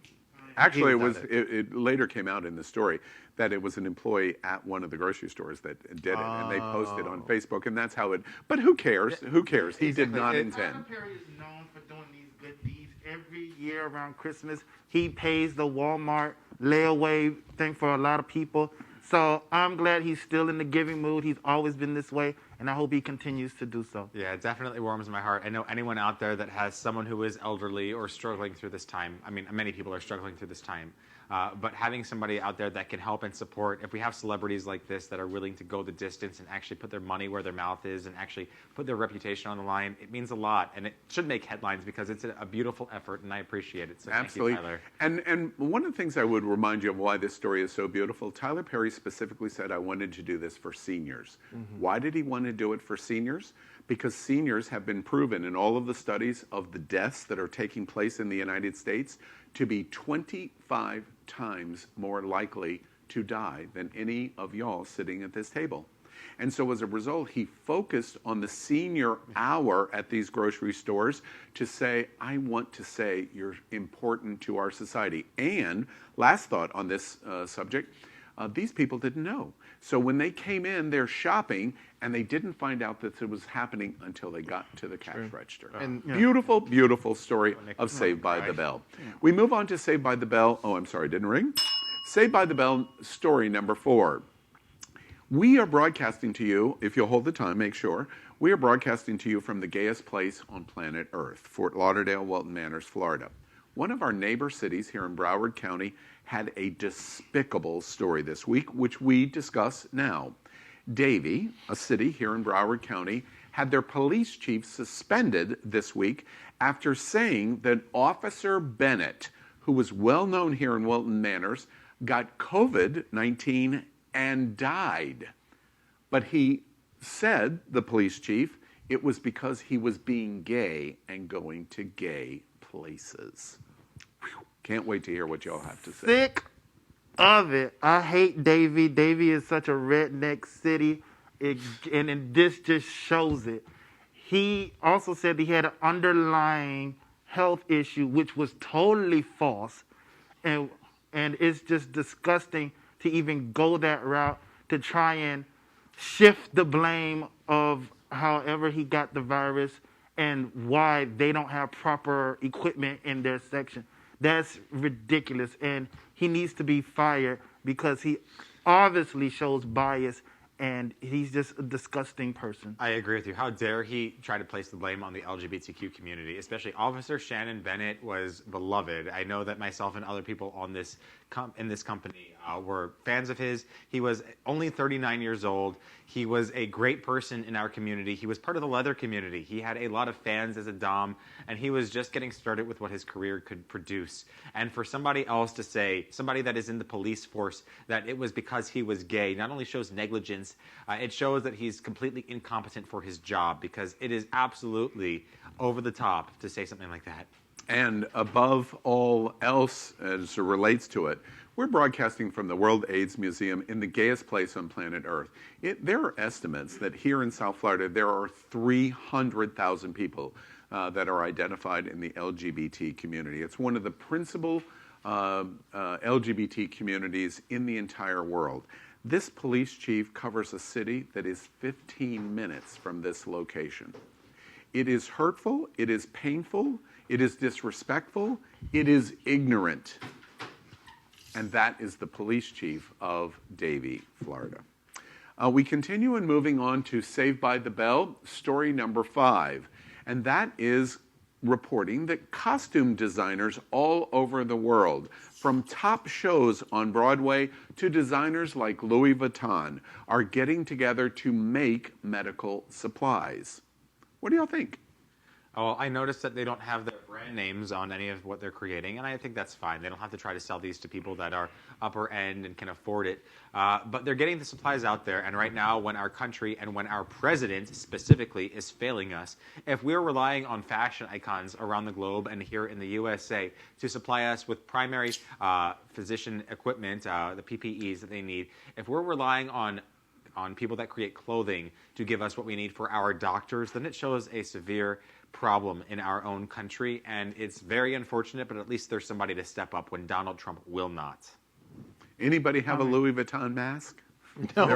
Actually, was out it later came out in the story that it was an employee at one of the grocery stores that did it, and they posted on Facebook, and that's how it. But who cares? Who cares? He did not intend. Tyler Perry is known for doing these good deeds every year around Christmas. He pays the Walmart layaway thing for a lot of people. So I'm glad he's still in the giving mood. He's always been this way, and I hope he continues to do so. Yeah, it definitely warms my heart. I know anyone out there that has someone who is elderly or struggling through this time. I mean, many people are struggling through this time. But having somebody out there that can help and support, if we have celebrities like this that are willing to go the distance and actually put their money where their mouth is and actually put their reputation on the line, it means a lot. And it should make headlines because it's a beautiful effort, and I appreciate it. So Absolutely. Thank you, Tyler. And one of the things I would remind you of why this story is so beautiful, Tyler Perry specifically said, I wanted to do this for seniors. Why did he want to do it for seniors? Because seniors have been proven in all of the studies of the deaths that are taking place in the United States to be 25 times more likely to die than any of y'all sitting at this table. And so as a result, he focused on the senior hour at these grocery stores to say, I want to say you're important to our society. And last thought on this subject, these people didn't know. So when they came in, they're shopping, and they didn't find out that it was happening until they got to the cash register. And beautiful, beautiful story of Saved by the Bell. We move on to Saved by the Bell. Oh, I'm sorry, didn't ring. Saved by the Bell story number 4. We are broadcasting to you, if you'll hold the time, make sure, we are broadcasting to you from the gayest place on planet Earth, Fort Lauderdale, Walton Manors, Florida. One of our neighbor cities here in Broward County had a despicable story this week, which we discuss now. Davie, a city here in Broward County, had their police chief suspended this week after saying that Officer Bennett, who was well known here in Walton Manors, got COVID-19 and died. But he said, the police chief, it was because he was being gay and going to gay places. Whew. Can't wait to hear what y'all have to say. Sick of it. I hate Davie. Davie is such a redneck city, and this just shows it. He also said he had an underlying health issue, which was totally false, and it's just disgusting to even go that route to try and shift the blame of however he got the virus and why they don't have proper equipment in their section. That's ridiculous, and he needs to be fired because he obviously shows bias, and he's just a disgusting person. I agree with you. How dare he try to place the blame on the LGBTQ community, especially Officer Shannon Bennett was beloved. I know that myself and other people on this in this company were fans of his. He was only 39 years old. He was a great person in our community. He was part of the leather community. He had a lot of fans as a Dom, and he was just getting started with what his career could produce. And for somebody else to say, somebody that is in the police force, that it was because he was gay, not only shows negligence, it shows that he's completely incompetent for his job, because it is absolutely over the top to say something like that. And above all else, as it relates to it, we're broadcasting from the World AIDS Museum in the gayest place on planet Earth. There are estimates that here in South Florida, there are 300,000 people that are identified in the LGBT community. It's one of the principal LGBT communities in the entire world. This police chief covers a city that is 15 minutes from this location. It is hurtful, it is painful, it is disrespectful, it is ignorant. And that is the police chief of Davie, Florida. We continue and moving on to Saved by the Bell, story number 5. And that is reporting that costume designers all over the world, from top shows on Broadway to designers like Louis Vuitton, are getting together to make medical supplies. What do y'all think? Oh, I noticed that they don't have their brand names on any of what they're creating, and I think that's fine. They don't have to try to sell these to people that are upper end and can afford it. But they're getting the supplies out there, and right now, when our country and when our president specifically is failing us, if we're relying on fashion icons around the globe and here in the USA to supply us with primary physician equipment, the PPEs that they need, if we're relying on on people that create clothing to give us what we need for our doctors, then it shows a severe problem in our own country. And it's very unfortunate, but at least there's somebody to step up when Donald Trump will not. Anybody have a Louis Vuitton mask? No.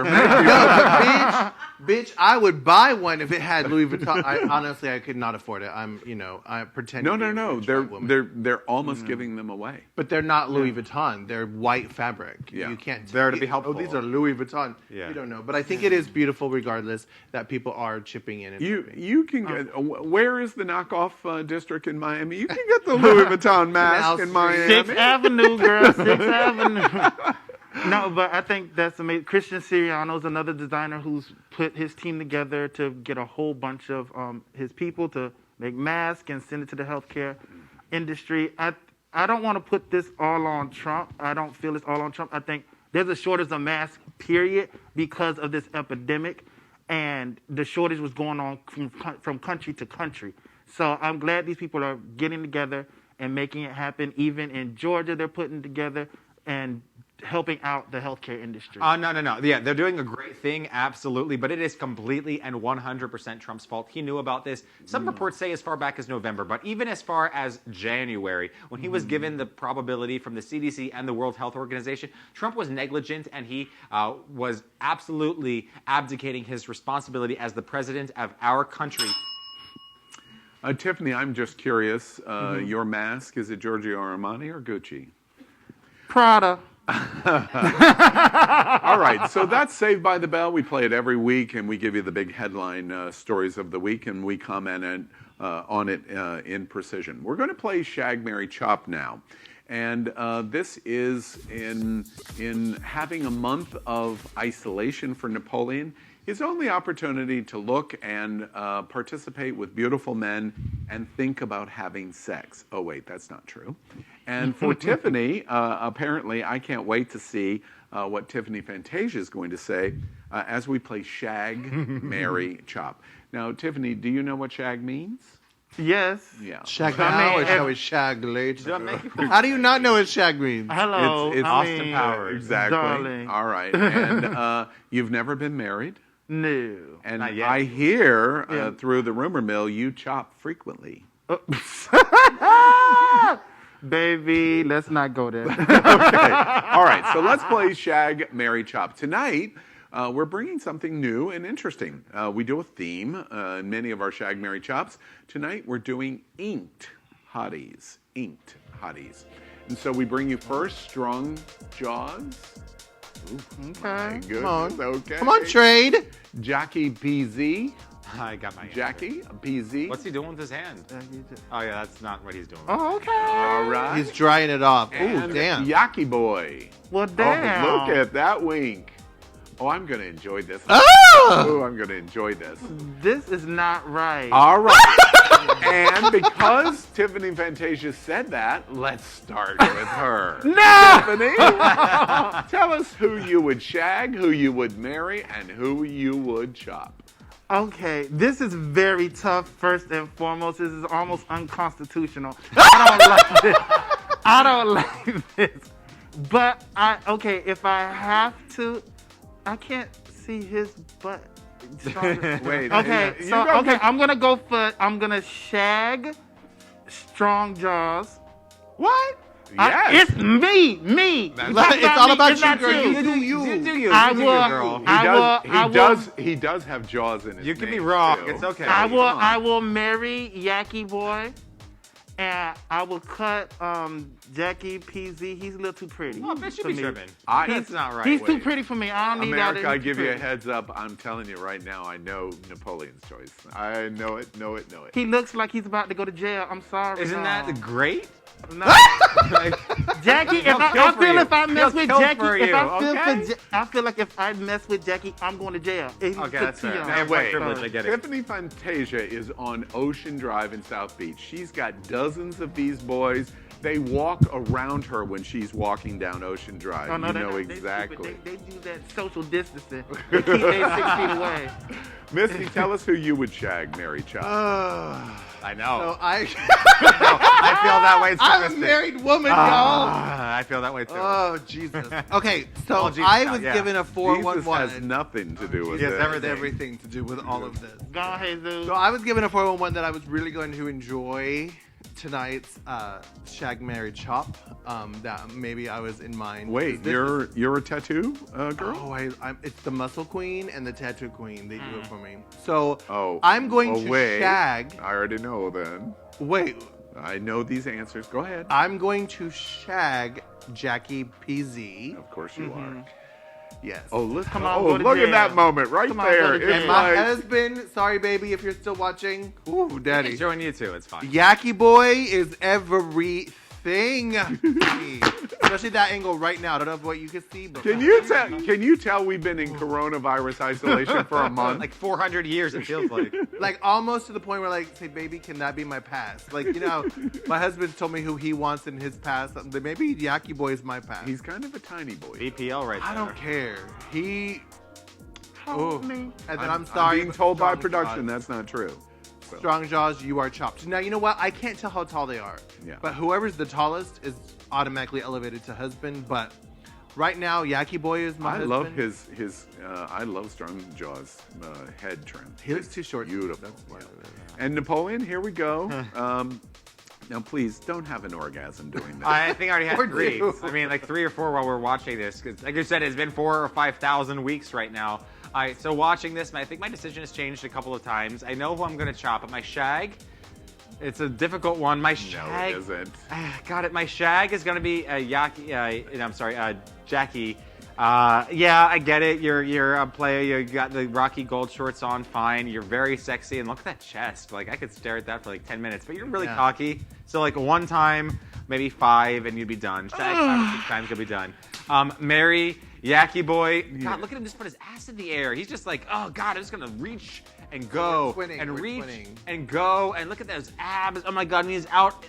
Bitch, I would buy one if it had Louis Vuitton. Honestly, I could not afford it. I pretend. No. They're almost giving them away. But they're not Louis Vuitton. They're white fabric. Yeah. You can't. They're to be helpful. Oh, these are Louis Vuitton. Yeah. You don't know, but I think it is beautiful, regardless, that people are chipping in. You can get. Where is the knockoff district in Miami? You can get the Louis Vuitton mask in Miami. 6th Avenue, girl. 6th Avenue. No, but I think that's amazing. Christian Siriano's another designer who's put his team together to get a whole bunch of his people to make masks and send it to the healthcare industry. I don't want to put this all on Trump. I don't feel it's all on Trump. I think there's a shortage of masks, period, because of this epidemic, and the shortage was going on from country to country. So I'm glad these people are getting together and making it happen. Even in Georgia, they're putting together and helping out the healthcare industry. No. Yeah, they're doing a great thing, absolutely, but it is completely and 100% Trump's fault. He knew about this. Some reports say as far back as November, but even as far as January, when he was given the probability from the CDC and the World Health Organization, Trump was negligent, and he was absolutely abdicating his responsibility as the president of our country. Tiffany, I'm just curious. Your mask, is it Giorgio Armani or Gucci? Prada. All right, so that's Saved by the Bell. We play it every week, and we give you the big headline stories of the week, and we comment on it in precision. We're going to play Shag, Marry, Chop now. And this is in having a month of isolation for Napoleon, his only opportunity to look and participate with beautiful men and think about having sex. Oh, wait, that's not true. And for Tiffany, apparently, I can't wait to see what Tiffany Fantasia is going to say as we play Shag, Marry, Chop. Now, Tiffany, do you know what shag means? Yes. Yeah. Shag now or shall we shag later? Make you How do you not know what shag means? Hello. It's Austin Powers. Exactly. Darling. All right. And you've never been married? No. And Not yet. I hear through the rumor mill you chop frequently. Baby, let's not go there. Okay. All right. So let's play Shag, Marry, Chop. Tonight, we're bringing something new and interesting. We do a theme in many of our Shag, Marry, Chops. Tonight, we're doing inked hotties. Inked hotties. And so we bring you first Strong Jaws. Ooh, my goodness. Come on. Okay. Come on, trade. Jackie PZ. I got my Jackie PZ. What's he doing with his hand? Oh, yeah, that's not what he's doing. Oh, okay. All right. He's drying it off. Ooh, And damn. Yaki Boy. Well, damn. Oh, look at that wink. Oh, I'm going to enjoy this. Oh! Oh, I'm going to enjoy this. This is not right. All right. And because Tiffany Fantasia said that, let's start with her. No! Tiffany, tell us who you would shag, who you would marry, and who you would chop. Okay, this is very tough, first and foremost. This is almost unconstitutional. I don't like this. I don't like this. But, if I have to, I can't see his butt. Wait. Okay, you so, go okay, get- I'm going to shag Strong Jaws. What? Yes. It's me. It's all about you, girl. You do you. You do you. I You do will- you, girl. He does have jaws in his You can be name, wrong. too. It's okay. I will marry Yaki Boy, and I will cut Jackie PZ. He's a little too pretty. Oh, bitch, you for be me. tripping. He's That's not right. He's too Wait. pretty for me. I don't need that. America, I He's give too you a pretty. heads up. I'm telling you right now, I know Napoleon's choice. I know it. He looks like he's about to go to jail. I'm sorry. Isn't no. that great? No. Like, Jackie, He'll I kill for feel you. if I mess He'll with kill Jackie, for if you, I okay? I feel like if I mess with Jackie, I'm going to jail. He's Okay, that's too fair. young. Hey, wait. privilege, I get it. Tiffany Fantasia is on Ocean Drive in South Beach. She's got dozens of these boys. They walk around her when she's walking down Ocean Drive. Oh, no, you they're know not. They exactly. do that social distancing. They keep they 6 feet away. Misty, tell us who you would shag, Mary Chop. I know. So I I feel that way too. I'm a Misty. married woman, y'all. I feel that way too. Oh, Jesus. Okay, so Well, Jesus, I was yeah. given a Jesus 411. has nothing to do with Yes, it. Everything to do with all of this. Go ahead, dude. So I was given a 411 that I was really going to enjoy tonight's Shag, Marry, Chop. That maybe I was in mind. Wait, This you're a tattoo girl? Oh, it's the Muscle Queen and the Tattoo Queen. They do it for me. So Oh, I'm going well, to wait. shag. I already know then. Wait, I know these answers. Go ahead. I'm going to shag Jackie PZ. Of course you are. Yes. Oh, look! Come on, oh, go to look at jail. that moment right Come on, there. go to It's jail. And my like, husband, sorry baby, if you're still watching. Ooh, daddy. He's showing you too. It's fine. Yaki Boy is everything to me. Especially that angle right now. I don't know what you can see, but can you tell we've been in coronavirus isolation for a month? Like 400 years, it feels like. like almost to the point where like, say, baby, can that be my pass? Like, you know, my husband told me who he wants in his pass. Maybe Yaki Boy is my pass. He's kind of a tiny boy. BPL right there. I don't care. He. Hold Oh. me. And then I'm sorry. being told by Strong production Jaws. that's not true. So, Strong Jaws, you are chopped. Now, you know what? I can't tell how tall they are. Yeah. But whoever's the tallest is automatically elevated to husband. But right now, Yaki Boy is my I husband. love his. I love Strong Jaws head trim. He looks too short. Beautiful. That's why. Yeah. And Napoleon, here we go. Now, please don't have an orgasm doing this. I think I already had Or 3. do. I mean, like 3 or 4 while we're watching this. Because, like you said, it's been 4,000 or 5,000 weeks right now. So watching this, I think my decision has changed a couple of times. I know who I'm going to chop, but my shag, it's a difficult one. My shag, No, it isn't. got it. My shag is going to be Jackie. Yeah, I get it. You're a player. You got the Rocky Gold shorts on, fine. You're very sexy, and look at that chest. Like I could stare at that for like 10 minutes. But you're really cocky. So like one time, maybe 5, and you'd be done. Shag 5 or 6 times, you'll be done. Mary, Yaki Boy. God, look at him just put his ass in the air. He's just like, oh God, I'm just gonna reach and go We're twinning, and we're reach twinning. and go and look at those abs. Oh my God, and he's out.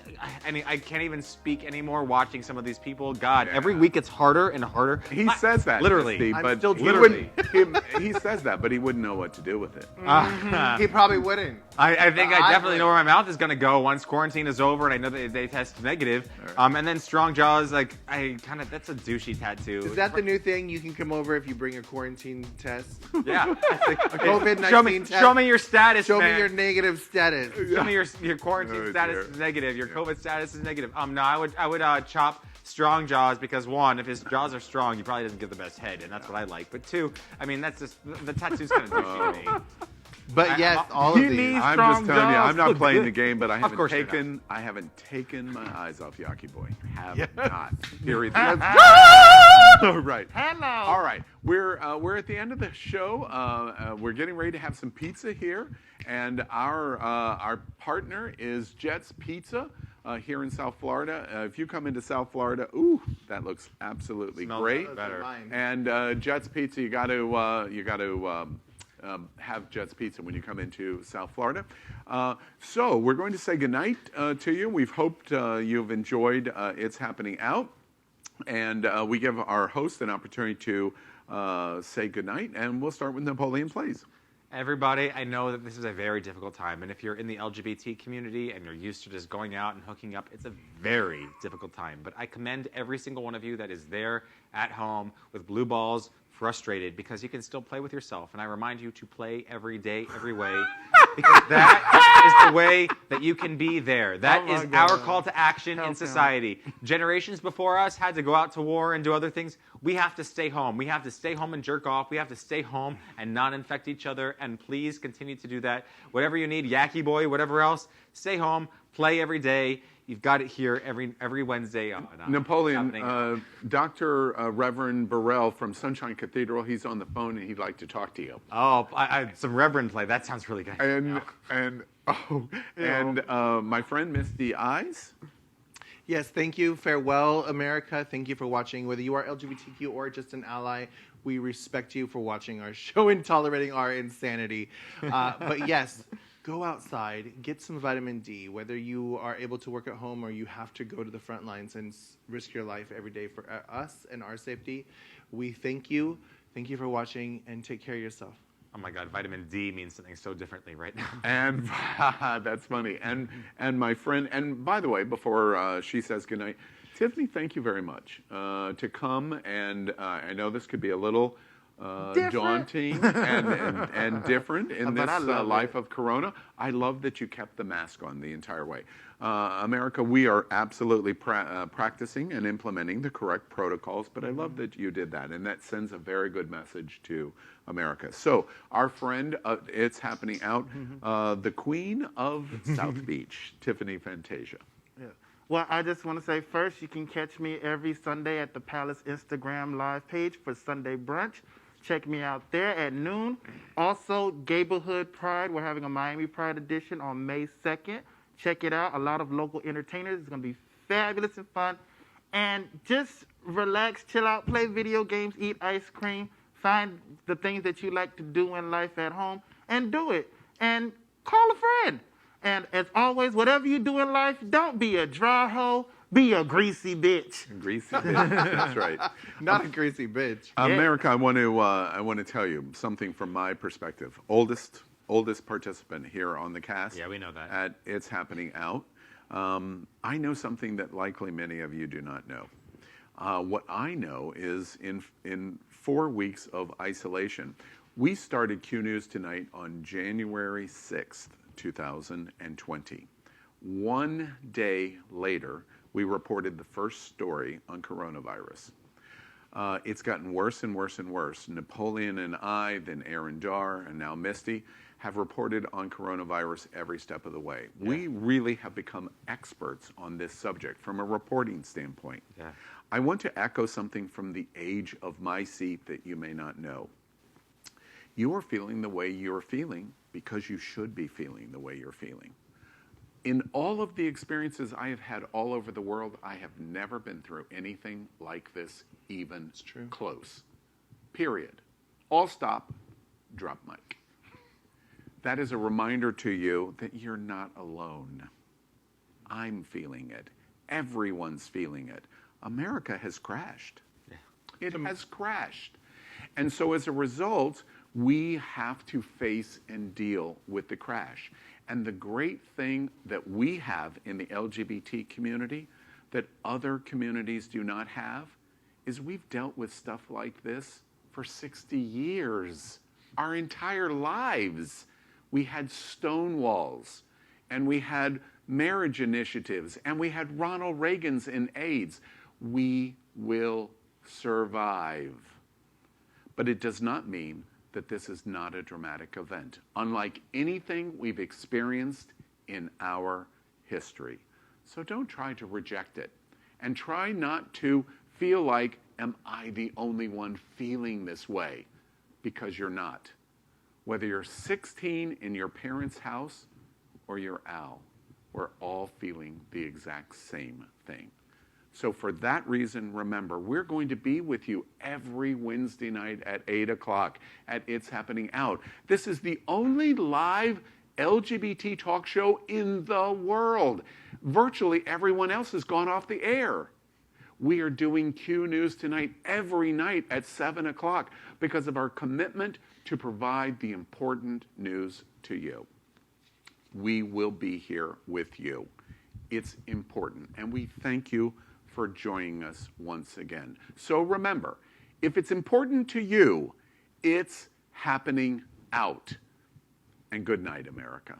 I can't even speak anymore watching some of these people. God, every week it's harder and harder. He says that, literally. Steve, I'm but still he literally. wouldn't- he says that, but he wouldn't know what to do with it. He probably wouldn't. I think I I definitely would. know where my mouth is going to go once quarantine is over and I know that they test negative. And then Strong Jaws, like, that's a douchey tattoo. Is that the new thing? You can come over if you bring a quarantine test. Yeah. COVID-19 test. Show me your status, Show man. me your negative status. Show me your quarantine Oh, status dear. is negative. Your COVID status is negative. No, I would chop Strong Jaws because 1, if his jaws are strong, he probably doesn't give the best head, and that's what I like. But 2, I mean, that's just the tattoo's kind of douchey to me. But yes, all He of these. needs- I'm Strong just telling you, jaws I'm not look playing good. the game, but I course you're haven't taken my eyes off Yaki Boy. Have not. Period. Right. Hello. All right. We're at the end of the show. We're getting ready to have some pizza here, and our partner is Jet's Pizza. Here in South Florida. If you come into South Florida, ooh, that looks absolutely Smells great. better. And Jet's Pizza, you got to have Jet's Pizza when you come into South Florida. So we're going to say goodnight to you. We've hoped you've enjoyed It's Happening Out. And we give our host an opportunity to say goodnight. And we'll start with Napoleon Plays. Everybody, I know that this is a very difficult time, and if you're in the LGBT community and you're used to just going out and hooking up, it's a very difficult time. But I commend every single one of you that is there at home with blue balls, frustrated, because you can still play with yourself. And I remind you to play every day, every way, because that is the way that you can be there. That is our call to action in society. Generations before us had to go out to war and do other things. We have to stay home. We have to stay home and jerk off. We have to stay home and not infect each other. And please continue to do that. Whatever you need, Yaki Boy, whatever else, stay home, play every day. You've got it here every Wednesday. Napoleon, Dr. Reverend Burrell from Sunshine Cathedral, he's on the phone and he'd like to talk to you. Oh, some Reverend play. That sounds really good. And my friend Misty Eyes. Yes, thank you. Farewell, America. Thank you for watching. Whether you are LGBTQ or just an ally, we respect you for watching our show and tolerating our insanity. But yes, go outside, get some vitamin D. Whether you are able to work at home or you have to go to the front lines and risk your life every day for us and our safety, we thank you. Thank you for watching, and take care of yourself. Oh my God, vitamin D means something so differently right now. And that's funny. And my friend, and by the way, before she says goodnight, Tiffany, thank you very much to come. And I know this could be a little daunting and different in this life of Corona. I love that you kept the mask on the entire way. America, we are absolutely practicing and implementing the correct protocols, but I love that you did that, and that sends a very good message to America. So our friend, it's happening out, the Queen of South Beach, Tiffany Fantasia. Yeah. Well, I just want to say first, you can catch me every Sunday at the Palace Instagram live page for Sunday brunch. Check me out there at noon. Also, Gablehood Pride. We're having a Miami Pride edition on May 2nd. Check it out. A lot of local entertainers. It's going to be fabulous and fun. And just relax, chill out, play video games, eat ice cream, find the things that you like to do in life at home, and do it. And call a friend. And as always, whatever you do in life, don't be a dry hoe. Be a greasy bitch. Greasy bitch. That's right. Not a greasy bitch. America, I want to tell you something from my perspective. Oldest participant here on the cast. Yeah, we know that. At It's Happening Out. I know something that likely many of you do not know. What I know is in 4 weeks of isolation, we started Q News Tonight on January 6th, 2020. 1 day later, we reported the first story on coronavirus. It's gotten worse and worse and worse. Napoleon and I, then Aaron Dar, and now Misty, have reported on coronavirus every step of the way. Yeah. We really have become experts on this subject from a reporting standpoint. Yeah. I want to echo something from the age of my seat that you may not know. You are feeling the way you're feeling because you should be feeling the way you're feeling. In all of the experiences I have had all over the world, I have never been through anything like this, even close. Period. All stop, drop mic. That is a reminder to you that you're not alone. I'm feeling it. Everyone's feeling it. America has crashed. Yeah. It has crashed. And so as a result, we have to face and deal with the crash. And the great thing that we have in the LGBT community that other communities do not have is we've dealt with stuff like this for 60 years, our entire lives. We had Stonewalls, and we had marriage initiatives, and we had Ronald Reagan's in AIDS. We will survive. But it does not mean that this is not a dramatic event, unlike anything we've experienced in our history. So don't try to reject it, and try not to feel like, am I the only one feeling this way? Because you're not. Whether you're 16 in your parents' house or you're Al, we're all feeling the exact same thing. So for that reason, remember, we're going to be with you every Wednesday night at 8 o'clock at It's Happening Out. This is the only live LGBT talk show in the world. Virtually everyone else has gone off the air. We are doing Q News Tonight every night at 7 o'clock because of our commitment to provide the important news to you. We will be here with you. It's important, and we thank you for joining us once again. So remember, if it's important to you, it's happening out. And good night, America.